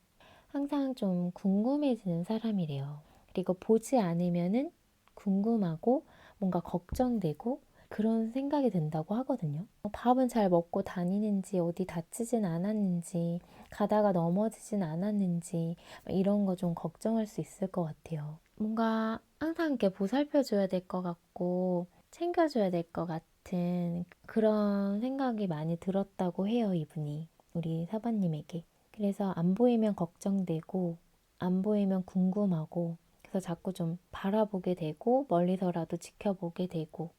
항상 좀 궁금해지는 사람이래요. 그리고 보지 않으면은 궁금하고 뭔가 걱정되고 그런 생각이 든다고 하거든요. 밥은 잘 먹고 다니는지, 어디 다치진 않았는지, 가다가 넘어지진 않았는지, 이런 거 좀 걱정할 수 있을 것 같아요. 뭔가 항상 이렇게 보살펴줘야 될 것 같고, 챙겨줘야 될 것 같은 그런 생각이 많이 들었다고 해요, 이분이. 우리 사바님에게. 그래서 안 보이면 걱정되고, 안 보이면 궁금하고, 그래서 자꾸 좀 바라보게 되고, 멀리서라도 지켜보게 되고,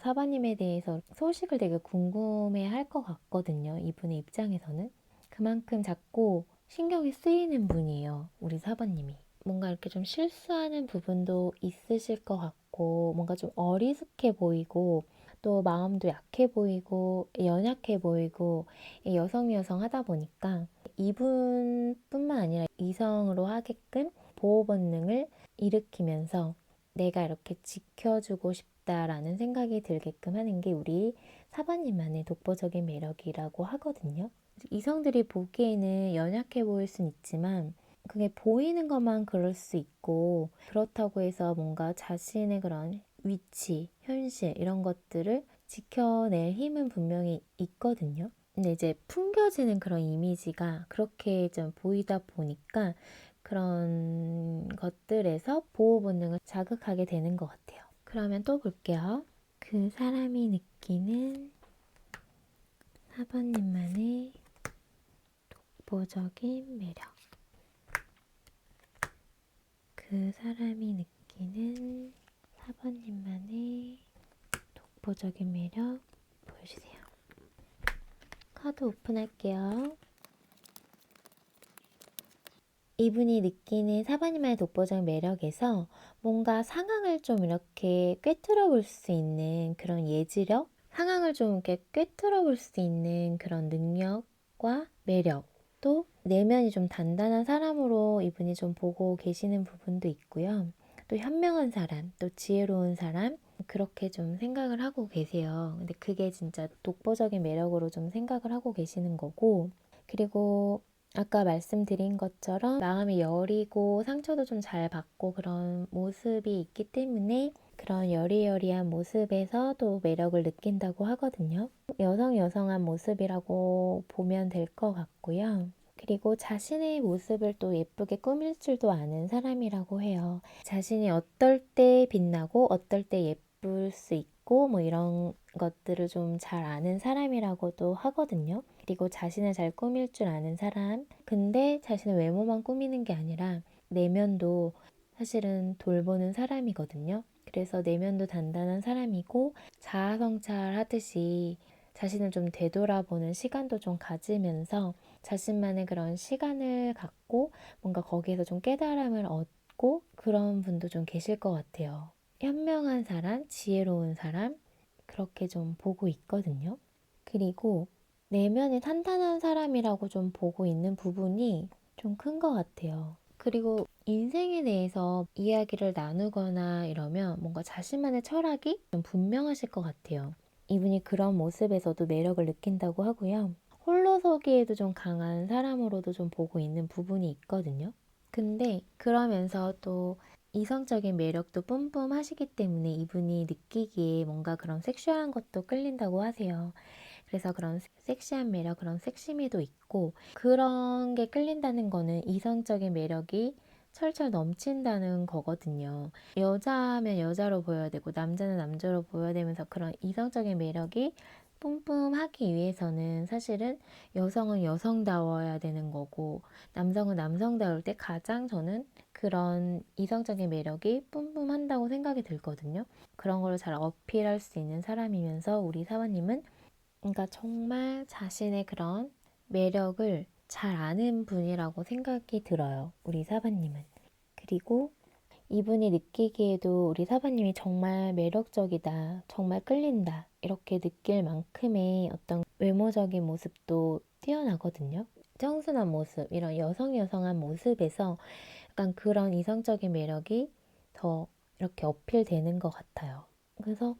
사바님에 대해서 소식을 되게 궁금해 할 것 같거든요. 이분의 입장에서는. 그만큼 자꾸 신경이 쓰이는 분이에요. 우리 사바님이. 뭔가 이렇게 좀 실수하는 부분도 있으실 것 같고, 뭔가 좀 어리숙해 보이고, 또 마음도 약해 보이고, 연약해 보이고, 여성 하다 보니까 이분뿐만 아니라 이성으로 하게끔 보호 본능을 일으키면서 내가 이렇게 지켜주고 싶다라는 생각이 들게끔 하는 게 우리 사바님만의 독보적인 매력이라고 하거든요. 이성들이 보기에는 연약해 보일 순 있지만 그게 보이는 것만 그럴 수 있고 그렇다고 해서 뭔가 자신의 그런 위치, 현실 이런 것들을 지켜낼 힘은 분명히 있거든요. 근데 이제 풍겨지는 그런 이미지가 그렇게 좀 보이다 보니까 그런 것들에서 보호 본능을 자극하게 되는 것 같아요. 그러면 또 볼게요. 그 사람이 느끼는 4번님만의 독보적인 매력. 그 사람이 느끼는 4번님만의 독보적인 매력 보여주세요. 카드 오픈할게요. 이분이 느끼는 사바님만의 독보적인 매력에서 뭔가 상황을 좀 이렇게 꿰뚫어 볼 수 있는 그런 예지력? 상황을 좀 이렇게 꿰뚫어 볼 수 있는 그런 능력과 매력. 또 내면이 좀 단단한 사람으로 이분이 좀 보고 계시는 부분도 있고요. 또 현명한 사람, 또 지혜로운 사람, 그렇게 좀 생각을 하고 계세요. 근데 그게 진짜 독보적인 매력으로 좀 생각을 하고 계시는 거고, 그리고 아까 말씀드린 것처럼 마음이 여리고 상처도 좀 잘 받고 그런 모습이 있기 때문에 그런 여리여리한 모습에서 또 매력을 느낀다고 하거든요. 여성한 모습이라고 보면 될 것 같고요. 그리고 자신의 모습을 또 예쁘게 꾸밀 줄도 아는 사람이라고 해요. 자신이 어떨 때 빛나고 어떨 때 예쁠 수 있고 뭐 이런 것들을 좀 잘 아는 사람이라고도 하거든요. 그리고 자신을 잘 꾸밀 줄 아는 사람. 근데 자신의 외모만 꾸미는 게 아니라 내면도 사실은 돌보는 사람이거든요. 그래서 내면도 단단한 사람이고 자아성찰하듯이 자신을 좀 되돌아보는 시간도 좀 가지면서 자신만의 그런 시간을 갖고 뭔가 거기에서 좀 깨달음을 얻고 그런 분도 좀 계실 것 같아요. 현명한 사람, 지혜로운 사람 그렇게 좀 보고 있거든요. 그리고 내면이 탄탄한 사람이라고 좀 보고 있는 부분이 좀 큰 것 같아요. 그리고 인생에 대해서 이야기를 나누거나 이러면 뭔가 자신만의 철학이 좀 분명하실 것 같아요. 이분이 그런 모습에서도 매력을 느낀다고 하고요. 홀로서기에도 좀 강한 사람으로도 좀 보고 있는 부분이 있거든요. 근데 그러면서 또 이성적인 매력도 뿜뿜하시기 때문에 이분이 느끼기에 뭔가 그런 섹슈얼한 것도 끌린다고 하세요. 그래서 그런 섹시한 매력, 그런 섹시미도 있고 그런 게 끌린다는 거는 이성적인 매력이 철철 넘친다는 거거든요. 여자면 여자로 보여야 되고 남자는 남자로 보여야 되면서 그런 이성적인 매력이 뿜뿜하기 위해서는 사실은 여성은 여성다워야 되는 거고 남성은 남성다울 때 가장 저는 그런 이성적인 매력이 뿜뿜한다고 생각이 들거든요. 그런 걸 잘 어필할 수 있는 사람이면서 우리 사모님은 그러니까 정말 자신의 그런 매력을 잘 아는 분이라고 생각이 들어요. 우리 사바님은. 그리고 이분이 느끼기에도 우리 사바님이 정말 매력적이다, 정말 끌린다, 이렇게 느낄 만큼의 어떤 외모적인 모습도 뛰어나거든요. 청순한 모습, 이런 여성여성한 모습에서 약간 그런 이성적인 매력이 더 이렇게 어필되는 것 같아요. 그래서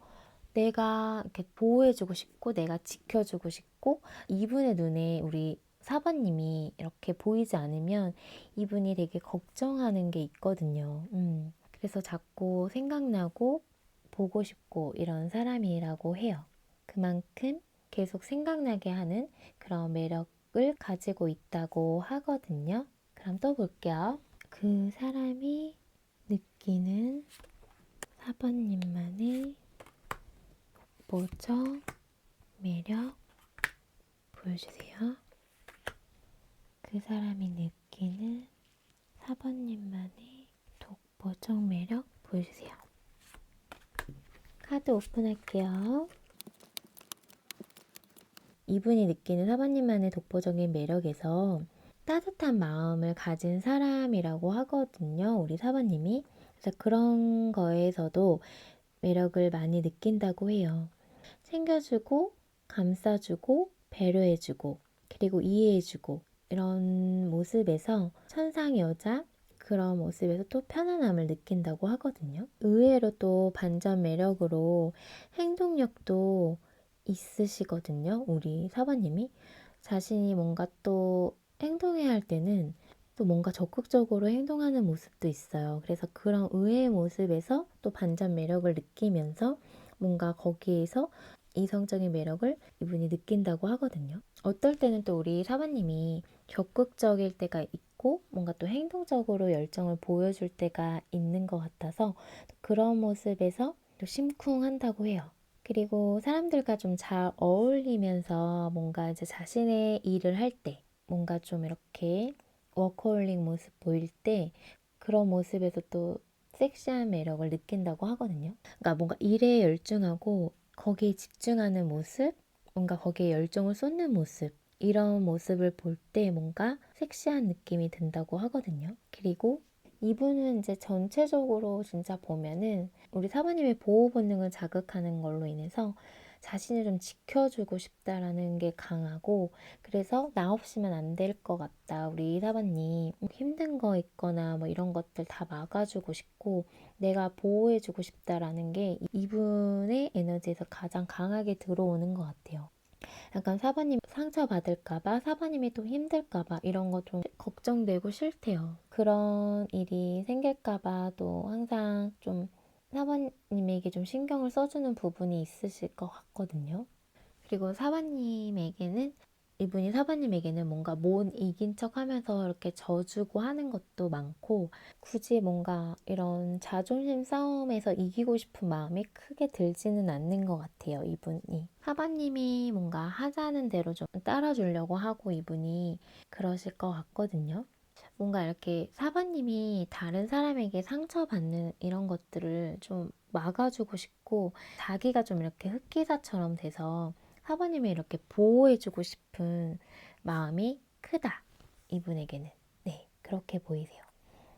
내가 이렇게 보호해주고 싶고, 내가 지켜주고 싶고, 이분의 눈에 우리 사바님이 이렇게 보이지 않으면 이분이 되게 걱정하는 게 있거든요. 그래서 자꾸 생각나고 보고 싶고 이런 사람이라고 해요. 그만큼 계속 생각나게 하는 그런 매력을 가지고 있다고 하거든요. 그럼 또 볼게요. 그 사람이 느끼는 4번님만의 독보적 매력 보여주세요. 그 사람이 느끼는 4번님만의 독보적 매력 보여주세요. 카드 오픈할게요. 이분이 느끼는 4번님만의 독보적인 매력에서 따뜻한 마음을 가진 사람이라고 하거든요. 우리 4번님이. 그래서 그런 거에서도 매력을 많이 느낀다고 해요. 챙겨주고, 감싸주고, 배려해주고, 그리고 이해해주고, 이런 모습에서 천상 여자, 그런 모습에서 또 편안함을 느낀다고 하거든요. 의외로 또 반전 매력으로 행동력도 있으시거든요. 우리 사바님이. 자신이 뭔가 또 행동해야 할 때는 또 뭔가 적극적으로 행동하는 모습도 있어요. 그래서 그런 의외의 모습에서 또 반전 매력을 느끼면서 뭔가 거기에서 이성적인 매력을 이분이 느낀다고 하거든요. 어떨 때는 또 우리 사바님이 적극적일 때가 있고 뭔가 또 행동적으로 열정을 보여줄 때가 있는 것 같아서 그런 모습에서 또 심쿵한다고 해요. 그리고 사람들과 좀 잘 어울리면서 뭔가 이제 자신의 일을 할 때 뭔가 좀 이렇게 워커홀릭 모습 보일 때 그런 모습에서 또 섹시한 매력을 느낀다고 하거든요. 그러니까 뭔가 일에 열중하고 거기에 집중하는 모습, 뭔가 거기에 열정을 쏟는 모습, 이런 모습을 볼 때 뭔가 섹시한 느낌이 든다고 하거든요. 그리고 이분은 이제 전체적으로 진짜 보면은 우리 사부님의 보호 본능을 자극하는 걸로 인해서 자신을 좀 지켜주고 싶다라는 게 강하고 그래서 나 없이면 안 될 것 같다. 우리 사부님 힘든 거 있거나 뭐 이런 것들 다 막아주고 싶고 내가 보호해주고 싶다라는 게 이분의 에너지에서 가장 강하게 들어오는 것 같아요. 약간 사바님 상처받을까봐, 사바님이 또 힘들까봐 이런 거 좀 걱정되고 싫대요. 그런 일이 생길까봐 또 항상 좀 사바님에게 좀 신경을 써주는 부분이 있으실 것 같거든요. 그리고 사바님에게는 이분이 사바님에게는 뭔가 못 이긴 척 하면서 이렇게 져주고 하는 것도 많고 굳이 뭔가 이런 자존심 싸움에서 이기고 싶은 마음이 크게 들지는 않는 것 같아요, 이분이. 사바님이 뭔가 하자는 대로 좀 따라주려고 하고 이분이 그러실 것 같거든요. 뭔가 이렇게 사바님이 다른 사람에게 상처받는 이런 것들을 좀 막아주고 싶고 자기가 좀 이렇게 흑기사처럼 돼서 사바님을 이렇게 보호해주고 싶은 마음이 크다. 이분에게는. 네, 그렇게 보이세요.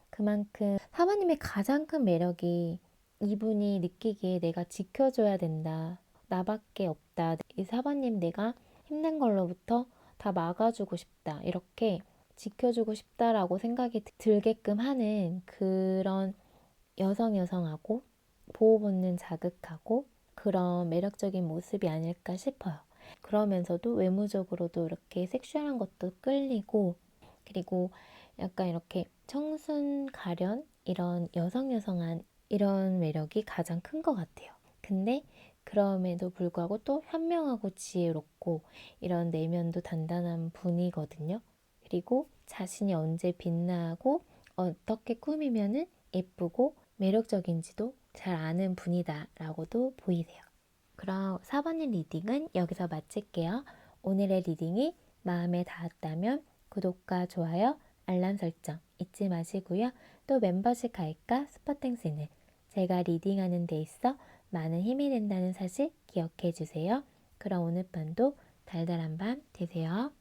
그만큼 사바님의 가장 큰 매력이 이분이 느끼기에 내가 지켜줘야 된다. 나밖에 없다. 이 사바님 내가 힘든 걸로부터 다 막아주고 싶다. 이렇게 지켜주고 싶다라고 생각이 들게끔 하는 그런 여성하고 보호본능 자극하고 그런 매력적인 모습이 아닐까 싶어요. 그러면서도 외모적으로도 이렇게 섹슈얼한 것도 끌리고 그리고 약간 이렇게 청순 가련 이런 여성한 이런 매력이 가장 큰 것 같아요. 근데 그럼에도 불구하고 또 현명하고 지혜롭고 이런 내면도 단단한 분이거든요. 그리고 자신이 언제 빛나고 어떻게 꾸미면은 예쁘고 매력적인지도 잘 아는 분이다 라고도 보이세요. 그럼 4번님 리딩은 여기서 마칠게요. 오늘의 리딩이 마음에 닿았다면 구독과 좋아요, 알람 설정 잊지 마시고요. 또 멤버십 가입과 스퍼땡스는 제가 리딩하는 데 있어 많은 힘이 된다는 사실 기억해 주세요. 그럼 오늘 밤도 달달한 밤 되세요.